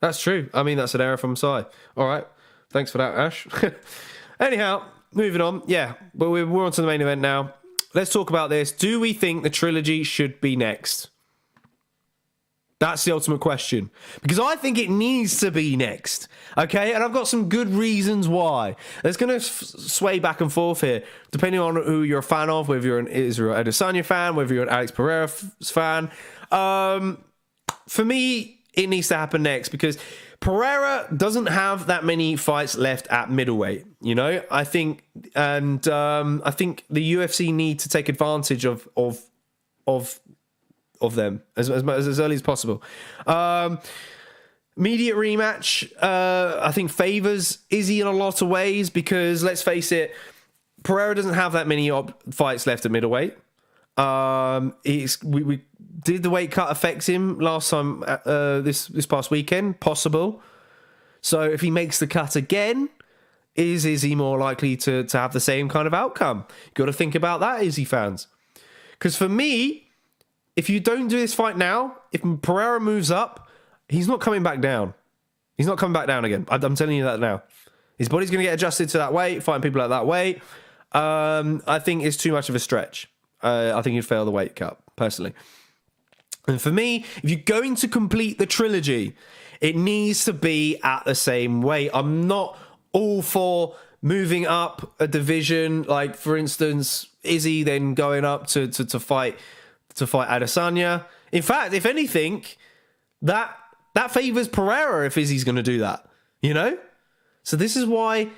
That's true. I mean, that's an error from Sai. All right. Thanks for that, Ash. Anyhow, moving on. Yeah, but we're on to the main event now. Let's talk about this. Do we think the trilogy should be next? That's the ultimate question. Because I think it needs to be next. Okay? And I've got some good reasons why. It's going to sway back and forth here, depending on who you're a fan of, whether you're an Israel Adesanya fan, whether you're an Alex Pereira fan. For me, it needs to happen next because Pereira doesn't have that many fights left at middleweight. You know, I think the UFC need to take advantage of them as early as possible. Immediate rematch, I think favors Izzy in a lot of ways because let's face it, Pereira doesn't have that many fights left at middleweight. We did the weight cut affect him last time this past weekend? Possible. So if he makes the cut again, is Izzy more likely to have the same kind of outcome? You've got to think about that, Izzy fans. Because for me, if you don't do this fight now, if Pereira moves up, he's not coming back down. He's not coming back down again. I'm telling you that now. His body's going to get adjusted to that weight, fighting people at that weight. I think it's too much of a stretch. I think he'd fail the weight cut, personally. And for me, if you're going to complete the trilogy, it needs to be at the same weight. I'm not all for moving up a division, like, for instance, Izzy then going up to fight Adesanya. In fact, if anything, that favors Pereira if Izzy's going to do that, you know? So this is why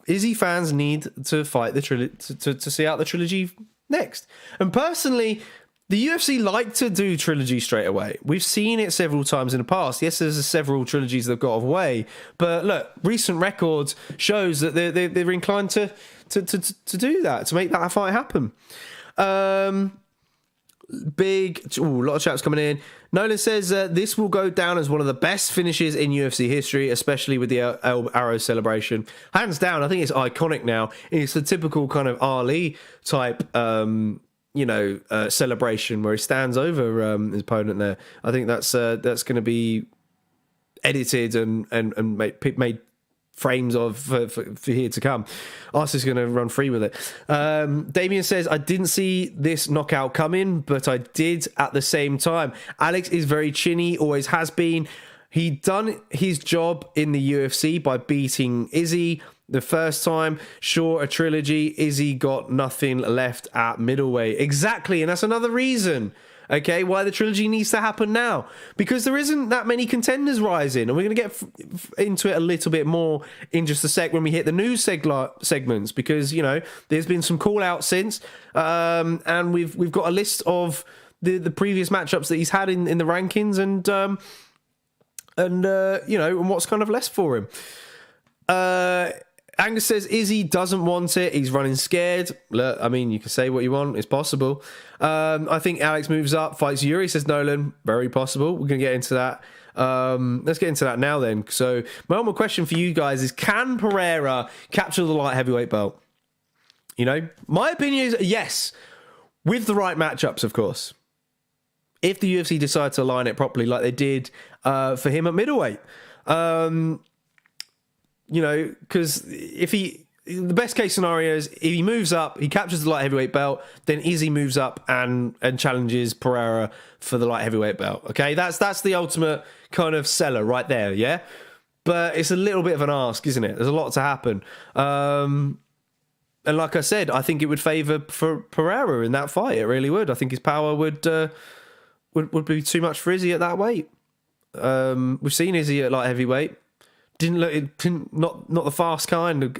Izzy fans need to fight the trilogy to see out the trilogy next. And personally, the UFC like to do trilogy straight away. We've seen it several times in the past. Yes, there's several trilogies that have got away, but look, recent records shows that they're inclined to do that, to make that fight happen. A lot of chats coming in. Nolan says this will go down as one of the best finishes in UFC history, especially with the arrow celebration. Hands down, I think it's iconic now. It's the typical kind of Ali type, celebration where he stands over his opponent there. I think that's going to be edited and made frames of for here to come. Arsenal's going to run free with it. Damien says, I didn't see this knockout coming, but I did at the same time. Alex is very chinny, always has been. He done his job in the UFC by beating Izzy the first time. Sure, a trilogy. Izzy got nothing left at middleweight. Exactly, and that's another reason, okay, why the trilogy needs to happen now. Because there isn't that many contenders rising. And we're going to get into it a little bit more in just a sec when we hit the news segments. Because, you know, there's been some call-outs since. And we've got a list of the previous matchups that he's had in the rankings and what's kind of left for him. Angus says Izzy doesn't want it. He's running scared. Look, I mean, you can say what you want. It's possible. I think Alex moves up, fights Yuri, says Nolan. Very possible. We're going to get into that. Let's get into that now then. So my only question for you guys is, can Pereira capture the light heavyweight belt? You know, my opinion is yes, with the right matchups, of course. If the UFC decide to align it properly like they did for him at middleweight. Because the best case scenario is if he moves up, he captures the light heavyweight belt, then Izzy moves up and challenges Pereira for the light heavyweight belt. Okay, that's the ultimate kind of seller right there, yeah? But it's a little bit of an ask, isn't it? There's a lot to happen. And like I said, I think it would favour for Pereira in that fight. It really would. I think his power would be too much for Izzy at that weight. We've seen Izzy at light heavyweight. Not the fast kind of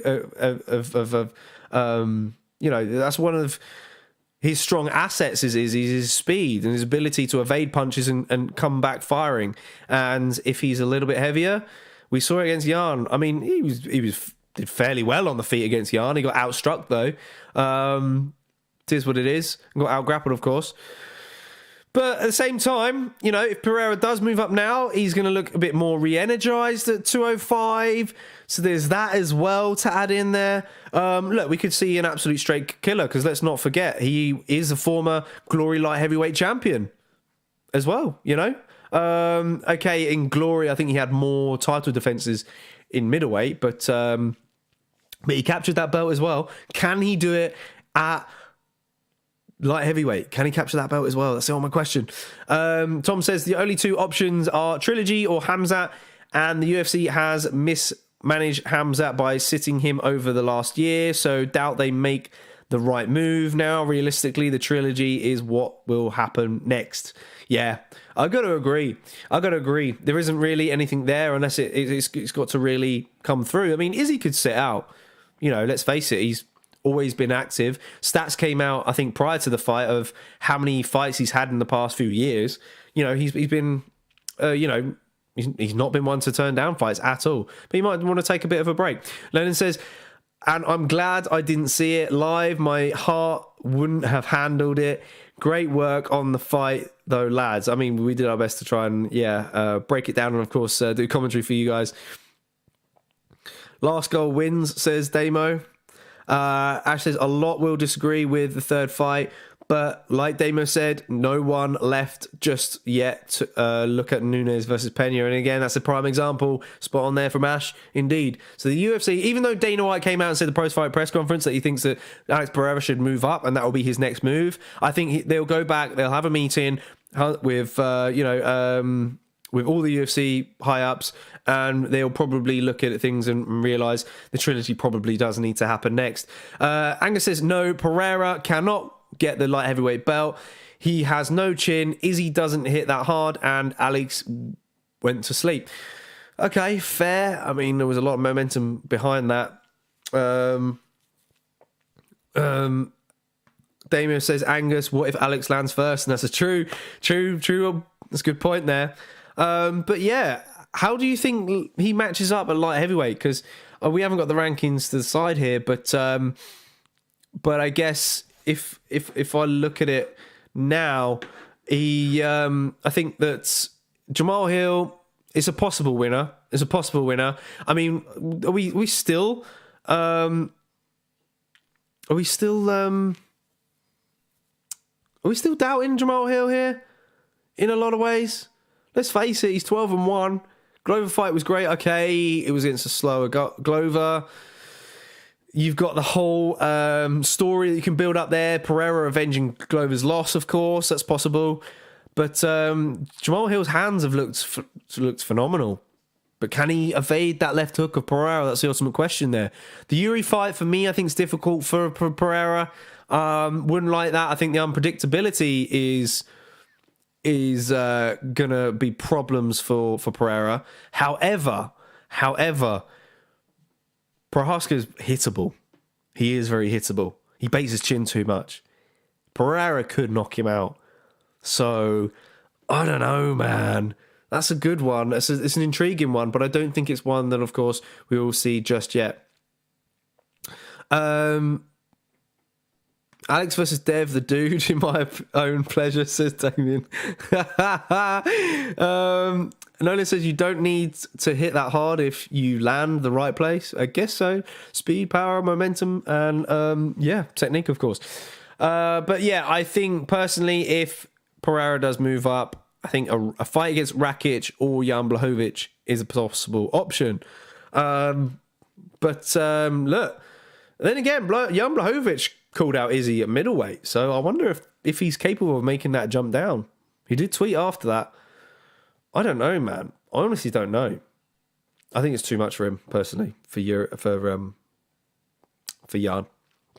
that's one of his strong assets is his speed and his ability to evade punches and come back firing. And if he's a little bit heavier, we saw it against Jan. I mean, he did fairly well on the feet against Jan. He got outstruck though. It is what it is. Got out-grappled, of course. But at the same time, you know, if Pereira does move up now, he's going to look a bit more re-energized at 205. So there's that as well to add in there. Look, we could see an absolute straight killer, because let's not forget, he is a former Glory light heavyweight champion as well, you know? Okay, in Glory, I think he had more title defenses in middleweight, but he captured that belt as well. Can he do it at light heavyweight? Can he capture that belt as well? That's the only question. Tom says the only two options are Trilogy or Hamzat, and the UFC has mismanaged Hamzat by sitting him over the last year, so doubt they make the right move now. Realistically, the Trilogy is what will happen next. Yeah, I got to agree. There isn't really anything there unless it's got to really come through. I mean, Izzy could sit out. You know, let's face it, he's always been active. Stats came out, I think, prior to the fight of how many fights he's had in the past few years. You know, he's been, you know, he's not been one to turn down fights at all. But he might want to take a bit of a break. Lennon says, and I'm glad I didn't see it live. My heart wouldn't have handled it. Great work on the fight, though, lads. I mean, we did our best to try and, break it down and, of course, do commentary for you guys. Last goal wins, says Damo. Ash says a lot will disagree with the third fight, but like Damo said, no one left just yet to look at Nunes versus Pena, and again, that's a prime example. Spot on there from Ash, indeed. So the UFC, even though Dana White came out and said the post-fight press conference that he thinks that Alex Pereira should move up and that will be his next move, I think they'll go back, they'll have a meeting with with all the UFC high-ups, and they'll probably look at things and realise the Trilogy probably does need to happen next. Angus says, no, Pereira cannot get the light heavyweight belt. He has no chin. Izzy doesn't hit that hard, and Alex went to sleep. Okay, fair. I mean, there was a lot of momentum behind that. Damien says, Angus, what if Alex lands first? And that's a true. That's a good point there. But yeah, how do you think he matches up at light heavyweight? Because we haven't got the rankings to the side here, but I guess if I look at it now, I think that Jamal Hill is a possible winner. I mean, are we still doubting Jamal Hill here in a lot of ways? Let's face it, he's 12-1. Glover fight was great. Okay, it was against a slower Glover. You've got the whole story that you can build up there. Pereira avenging Glover's loss, of course. That's possible. But Jamal Hill's hands have looked phenomenal. But can he evade that left hook of Pereira? That's the ultimate question there. The Yuri fight, for me, I think is difficult for Pereira. Wouldn't like that. I think the unpredictability is gonna be problems for Pereira. However, Prohaska's hittable. He is very hittable. He baits his chin too much. Pereira could knock him out. So I don't know, man. That's a good one. It's an intriguing one, but I don't think it's one that, of course, we will see just yet. Alex versus Dev, the dude, in my own pleasure, says Damien. Nolan says you don't need to hit that hard if you land the right place. I guess so. Speed, power, momentum, and technique, of course. But yeah, I think personally, if Pereira does move up, I think a fight against Rakic or Jan Blachowicz is a possible option. Look, then again, Jan Blachowicz called out Izzy at middleweight, so I wonder if he's capable of making that jump down. He did tweet after that. I don't know, man. I honestly don't know. I think it's too much for him personally, for Jan.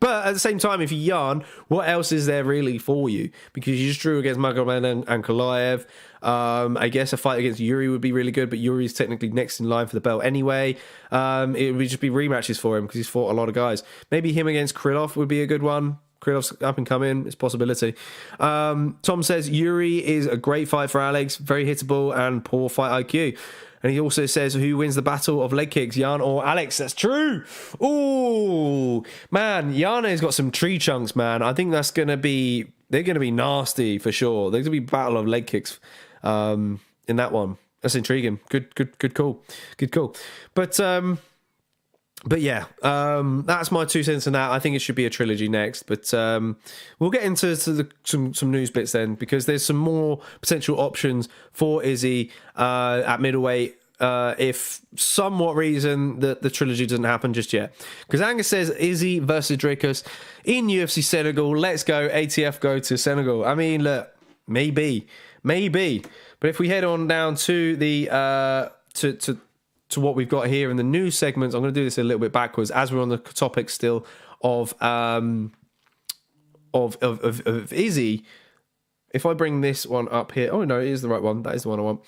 But at the same time, if you're Jan, what else is there really for you? Because you just drew against Magomed and Kalaev. I guess a fight against Yuri would be really good, but Yuri's technically next in line for the belt anyway. It would just be rematches for him because he's fought a lot of guys. Maybe him against Krylov would be a good one. Krylov's up and coming. It's a possibility. Tom says Yuri is a great fight for Alex, very hittable and poor fight IQ. And he also says, who wins the battle of leg kicks, Jan or Alex? That's true. Ooh, man, Yanez got some tree chunks, man. I think they're going to be nasty for sure. There's going to be battle of leg kicks in that one. That's intriguing. Good call. But yeah, that's my 2 cents on that. I think it should be a trilogy next, but we'll get into some news bits then, because there's some more potential options for Izzy at middleweight if somewhat reason that the trilogy doesn't happen just yet. Because Angus says Izzy versus Dricus in UFC Senegal. Let's go. ATF go to Senegal. I mean, look, maybe. But if we head on down to the to what we've got here in the news segments, I'm going to do this a little bit backwards as we're on the topic still of Izzy. If I bring this one up here, oh no, it is the right one. That is the one I want.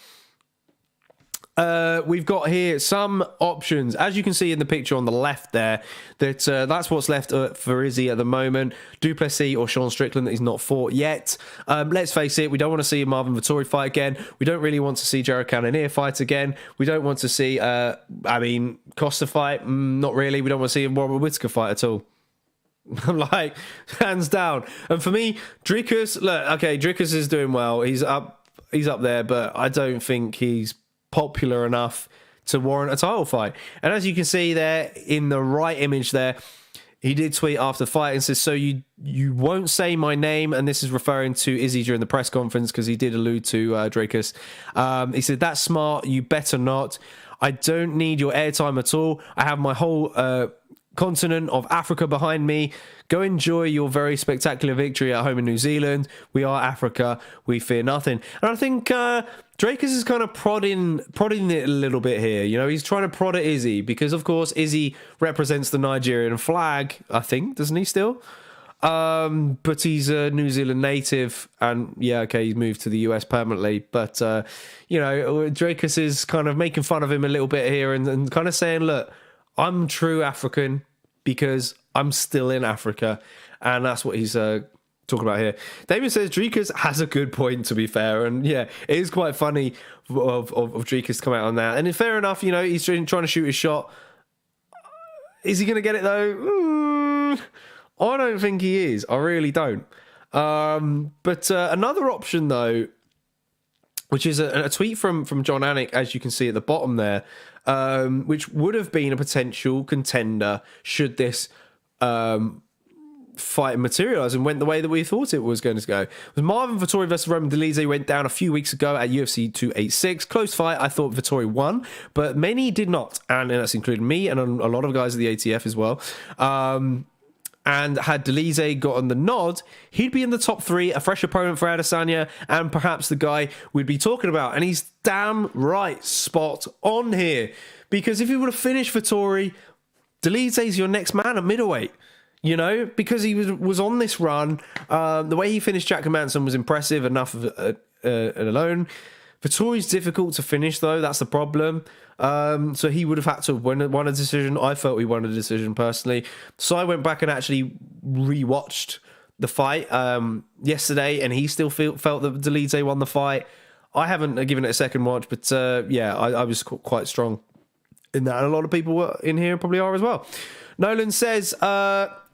We've got here some options, as you can see in the picture on the left there, that's what's left for Izzy at the moment. Duplessis or Sean Strickland that he's not fought yet. Let's face it, we don't want to see a Marvin Vettori fight again. We don't really want to see Jared Cannonier fight again. We don't want to see, Costa fight. Not really. We don't want to see a Robert Whittaker fight at all. I'm like, hands down. And for me, Dricus, look, okay, Dricus is doing well. He's up there, but I don't think he's popular enough to warrant a title fight. And as you can see there in the right image there, he did tweet after the fight and says, so you won't say my name, and this is referring to Izzy during the press conference, because he did allude to Dricus. He said, that's smart, you better not. I don't need your airtime at all. I have my whole continent of Africa behind me. Go enjoy your very spectacular victory at home in New Zealand. We are Africa. We fear nothing. And I think Dracus is kind of prodding it a little bit here. You know, he's trying to prod at Izzy because, of course, Izzy represents the Nigerian flag, I think, doesn't he still? But he's a New Zealand native, and yeah, okay, he's moved to the US permanently. But, Dracus is kind of making fun of him a little bit here and kind of saying, look, I'm true African because I'm still in Africa. And that's what he's talking about here. Damien says Dricus has a good point, to be fair. And yeah, it is quite funny of Dricus to come out on that. And fair enough, you know, he's trying to shoot his shot. Is he going to get it though? I don't think he is. I really don't. But another option though, which is a tweet from John Anik, as you can see at the bottom there, which would have been a potential contender should this fight materialise and went the way that we thought it was going to go. It was Marvin Vettori versus Roman Dolidze. Went down a few weeks ago at UFC 286. Close fight. I thought Vettori won, but many did not, and that's including me and a lot of guys at the ATF as well. And had Dolidze gotten the nod, he'd be in the top three, a fresh opponent for Adesanya, and perhaps the guy we'd be talking about. And he's damn right spot on here. Because if he would have finished Vettori, Dolidze's your next man at middleweight. You know, because he was on this run. The way he finished Jack Hermansson was impressive enough alone. Vettori's difficult to finish, though. That's the problem. So he would have had to win a decision. I felt he won a decision personally. So I went back and actually rewatched the fight yesterday, and he still felt that Dolidze won the fight. I haven't given it a second watch, but I was quite strong in that. And a lot of people were in here probably are as well. Nolan says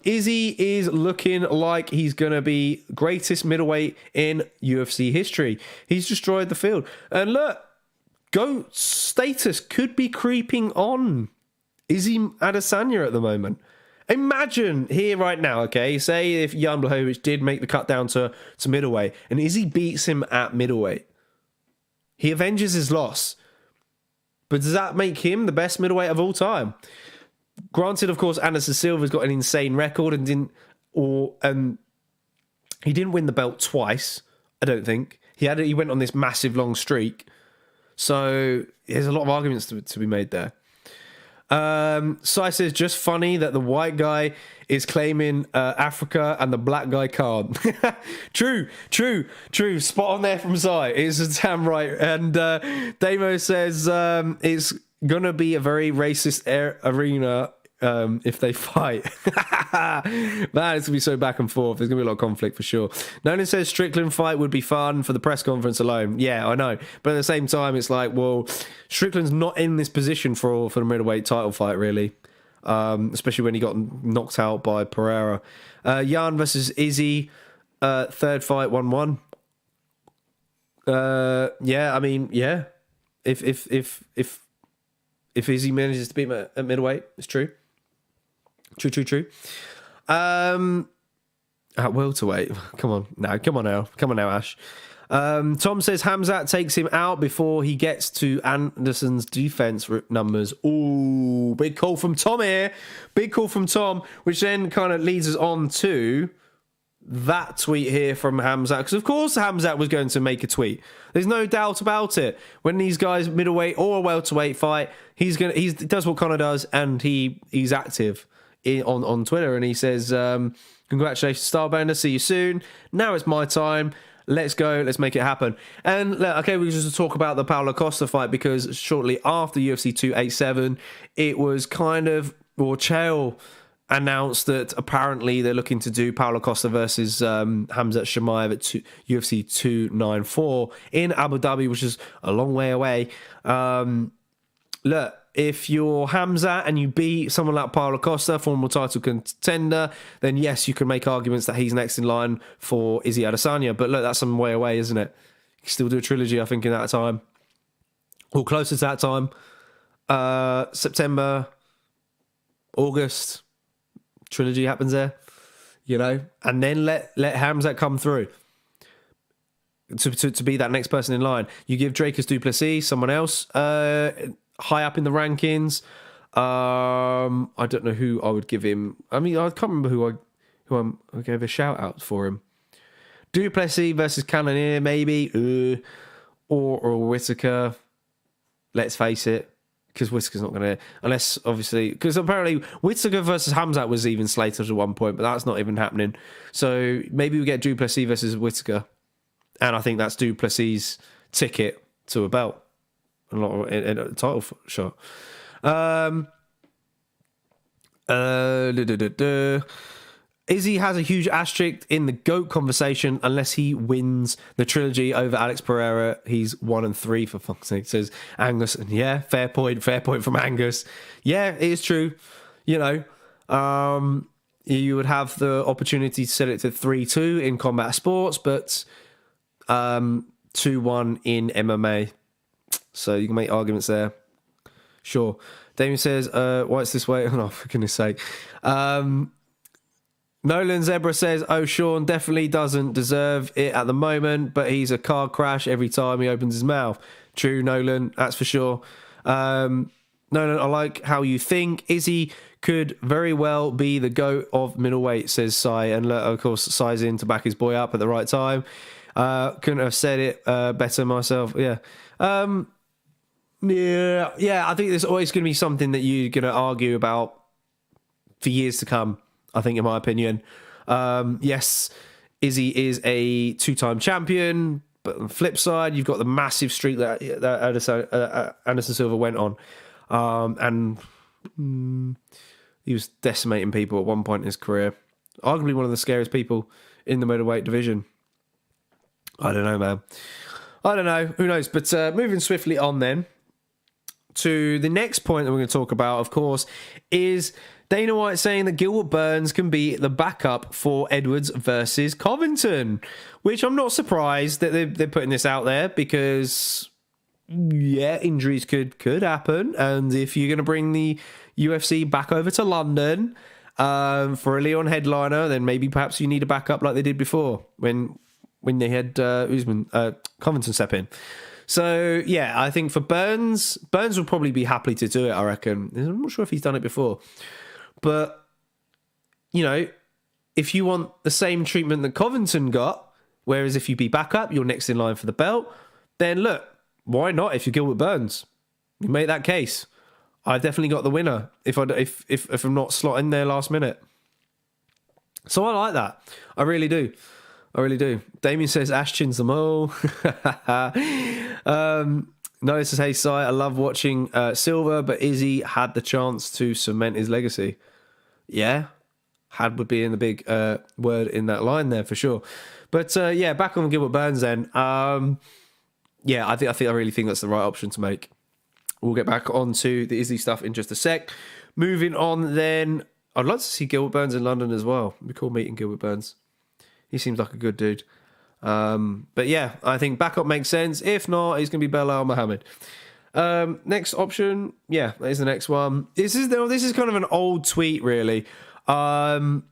Izzy is looking like he's going to be greatest middleweight in UFC history. He's destroyed the field. And look, GOAT status could be creeping on Izzy Adesanya at the moment. Imagine here right now, okay, say if Jan Blachowicz did make the cut down to middleweight and Izzy beats him at middleweight. He avenges his loss. But does that make him the best middleweight of all time? Granted, of course, Anderson Silva's got an insane record and he didn't win the belt twice, I don't think. He went on this massive long streak. So there's a lot of arguments to be made there. Sai says, just funny that the white guy is claiming Africa and the black guy can't. True. Spot on there from Sai. It's damn right. And Damo says it's going to be a very racist arena if they fight. Man, it's going to be so back and forth. There's going to be a lot of conflict for sure. Nolan says Strickland fight would be fun for the press conference alone. Yeah, I know. But at the same time, it's like, well, Strickland's not in this position for the middleweight title fight, really. Especially when he got knocked out by Pereira. Jan versus Izzy, third fight, 1-1. Yeah, I mean, yeah. If Izzy manages to beat him at middleweight, it's true. True. At welterweight, come on now, Ash. Tom says Hamzat takes him out before he gets to Anderson's defense numbers. Ooh, big call from Tom here. Big call from Tom, which then kind of leads us on to that tweet here from Hamzat, because of course Hamzat was going to make a tweet. There's no doubt about it. When these guys middleweight or a welterweight fight, he does what Conor does, and he's active on Twitter, and he says, "Congratulations, Starbender. See you soon. Now it's my time. Let's go. Let's make it happen." And okay, we just talk about the Paulo Costa fight, because shortly after UFC 287, it was kind of, or Chael announced that apparently they're looking to do Paulo Costa versus Hamzat Chimaev at UFC 294 in Abu Dhabi, which is a long way away. Look, if you're Hamzat and you beat someone like Paulo Costa, former title contender, then yes, you can make arguments that he's next in line for Izzy Adesanya. But look, that's some way away, isn't it? You can still do a trilogy, I think, in that time. Or closer to that time. September, August. Trilogy happens there, you know, and then let Hamzat come through to be that next person in line. You give Dracus du Plessis, someone else high up in the rankings. I don't know who I would give him. I mean, I can't remember who I gave a shout out for him. Du Plessis versus Cannonier, maybe, or Whittaker. Let's face it. Because Whittaker's not going to... Unless, obviously... Because apparently Whittaker versus Hamzat was even slated at one point, but that's not even happening. So maybe we get du Plessis versus Whittaker. And I think that's du Plessis' ticket to a belt. A title shot. Izzy has a huge asterisk in the GOAT conversation unless he wins the trilogy over Alex Pereira. He's 1-3 for fuck's sake, says Angus. And yeah, fair point from Angus. Yeah, it is true. You know, you would have the opportunity to set it to 3-2 in combat sports, but 2-1 in MMA. So you can make arguments there. Sure. Damien says, why it's this way? Oh, for goodness sake. Nolan Zebra says, oh, Sean definitely doesn't deserve it at the moment, but he's a car crash every time he opens his mouth. True, Nolan, that's for sure. Nolan, I like how you think. Izzy could very well be the GOAT of middleweight, says Sai. And of course, Sai's in to back his boy up at the right time. Couldn't have said it better myself. Yeah. Yeah, I think there's always going to be something that you're going to argue about for years to come, I think, in my opinion. Yes, Izzy is a two-time champion, but on the flip side, you've got the massive streak that Anderson Silva went on. And he was decimating people at one point in his career. Arguably one of the scariest people in the middleweight division. I don't know, man. I don't know. Who knows? But moving swiftly on then to the next point that we're going to talk about, of course, is Dana White saying that Gilbert Burns can be the backup for Edwards versus Covington, which I'm not surprised that they're putting this out there because, yeah, injuries could happen. And if you're going to bring the UFC back over to London for a Leon headliner, then maybe perhaps you need a backup like they did before when they had Covington step in. So, yeah, I think for Burns will probably be happy to do it, I reckon. I'm not sure if he's done it before. But, you know, if you want the same treatment that Covington got, whereas if you be backup, you're next in line for the belt, then look, why not if you're Gilbert Burns? You make that case. I definitely got the winner if I'm not slotting there last minute. So I like that. I really do. Damien says Ash chins them all. No, says, hey, Si, I love watching Silver, but Izzy had the chance to cement his legacy. Yeah, had would be in the big word in that line there for sure. But yeah, back on Gilbert Burns then. Yeah, I really think that's the right option to make. We'll get back onto the Izzy stuff in just a sec. Moving on then, I'd like to see Gilbert Burns in London as well. It'd be cool meeting Gilbert Burns. He seems like a good dude. But yeah, I think backup makes sense. If not, he's going to be Belal Muhammad. Next option, yeah, that is the next one. This is kind of an old tweet, really. From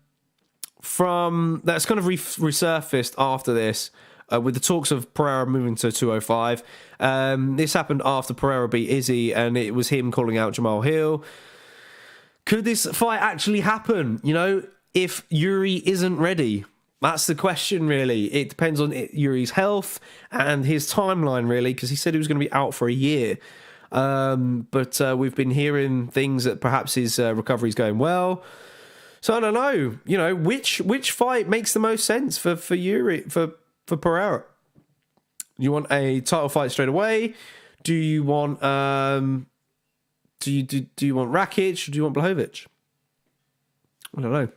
that's kind of resurfaced after this. With the talks of Pereira moving to 205. This happened after Pereira beat Izzy, and it was him calling out Jamal Hill. Could this fight actually happen? You know, if Yuri isn't ready? That's the question, really. It depends on Yuri's health and his timeline, really, because he said he was going to be out for a year. But we've been hearing things that perhaps his recovery is going well. So I don't know. You know, which fight makes the most sense for Yuri, for Pereira? Do you want a title fight straight away? Do you want do you want Rakic or do you want Blachowicz? I don't know.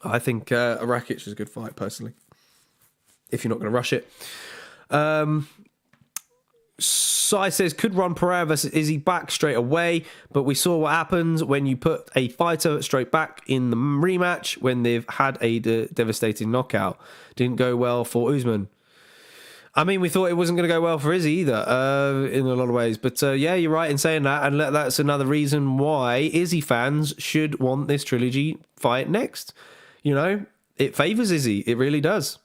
I think a Rakic is a good fight personally, if you're not going to rush it. Sai says, could run Pereira versus Izzy back straight away, but we saw what happens when you put a fighter straight back in the rematch when they've had a devastating knockout. Didn't go well for Usman. I mean, we thought it wasn't going to go well for Izzy either, in a lot of ways. But yeah, you're right in saying that, and that's another reason why Izzy fans should want this trilogy fight next. You know, it favours Izzy. It really does.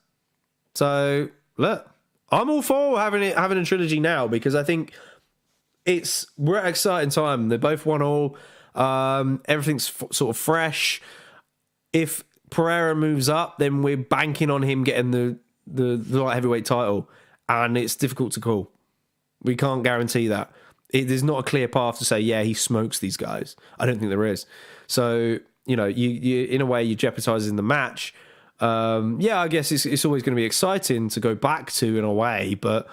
So, look. I'm all for having a trilogy now because I think we're at an exciting time. They both won all. Everything's sort of fresh. If Pereira moves up, then we're banking on him getting the light heavyweight title, and it's difficult to call. We can't guarantee that. There's not a clear path to say, yeah, he smokes these guys. I don't think there is. So, you know, you in a way you're jeopardizing the match. Yeah, I guess it's always going to be exciting to go back to in a way, but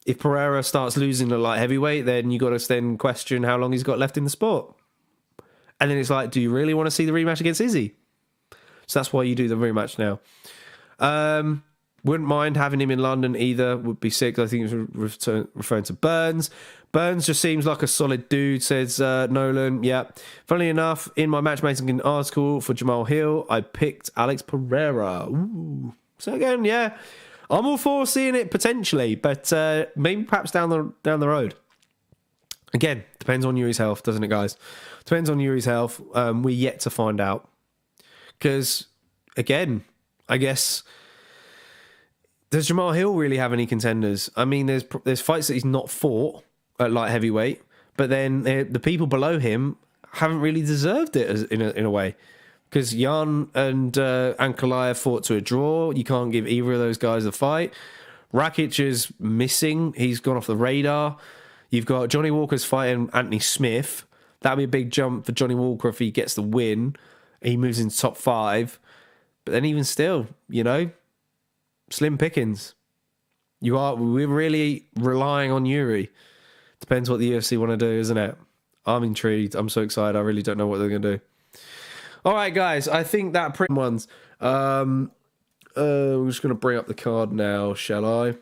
if Pereira starts losing the light heavyweight, then you got to then question how long he's got left in the sport. And then it's like, do you really want to see the rematch against Izzy? So that's why you do the rematch now. Wouldn't mind having him in London either. Would be sick. I think he's referring to Burns. Burns just seems like a solid dude, says Nolan. Yeah. Funnily enough, in my matchmaking article for Jamal Hill, I picked Alex Pereira. Ooh. So again, yeah, I'm all for seeing it potentially, but maybe perhaps down the road. Again, depends on Yuri's health, doesn't it, guys? Depends on Yuri's health. We're yet to find out. Because, again, I guess, does Jamal Hill really have any contenders? I mean, there's fights that he's not fought at light heavyweight, but then the people below him haven't really deserved it in a way. Because Jan and Ankalaev fought to a draw. You can't give either of those guys a fight. Rakic is missing. He's gone off the radar. You've got Johnny Walker's fighting Anthony Smith. That'd be a big jump for Johnny Walker if he gets the win. He moves into top 5. But then even still, you know, slim pickings. We're really relying on Yuri. Depends what the UFC want to do, isn't it? I'm intrigued. I'm so excited. I really don't know what they're going to do. All right, guys. I think that pretty ones. We're just going to bring up the card now, shall I?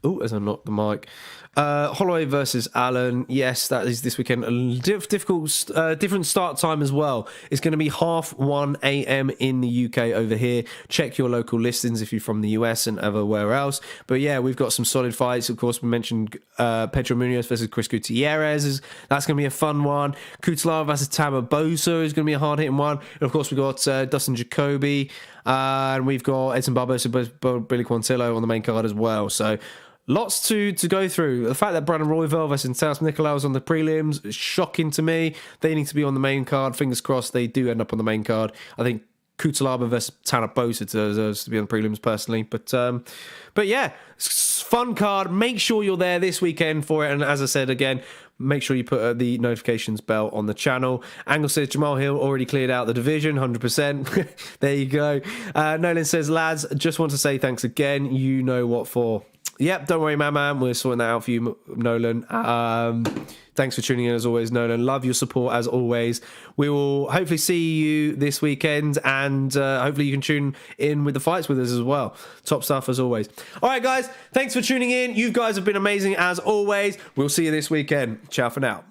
Oh, as I knock the mic. Holloway versus Allen. Yes, that is this weekend. A different start time as well. It's going to be 1:30 a.m. in the UK over here. Check your local listings if you're from the US and everywhere else. But yeah, we've got some solid fights. Of course, we mentioned Pedro Munoz versus Chris Gutierrez. That's going to be a fun one. Kutalava versus Tama Bosa is going to be a hard-hitting one. And of course, we've got Dustin Jacoby. And we've got Edson Barbosa versus Billy Quantillo on the main card as well. So lots to go through. The fact that Brandon Royval versus Taras Nicolaou on the prelims is shocking to me. They need to be on the main card. Fingers crossed they do end up on the main card. I think Kutalaba versus Tanner Bosa deserves to be on the prelims personally. But yeah, fun card. Make sure you're there this weekend for it. And as I said again, make sure you put the notifications bell on the channel. Angle says Jamal Hill already cleared out the division, 100%. There you go. Nolan says, lads, just want to say thanks again. You know what for. Yep, don't worry, man. We're sorting that out for you, Nolan. Thanks for tuning in as always, Nolan. Love your support as always. We will hopefully see you this weekend, and hopefully you can tune in with the fights with us as well. Top stuff as always. All right, guys, thanks for tuning in. You guys have been amazing as always. We'll see you this weekend. Ciao for now.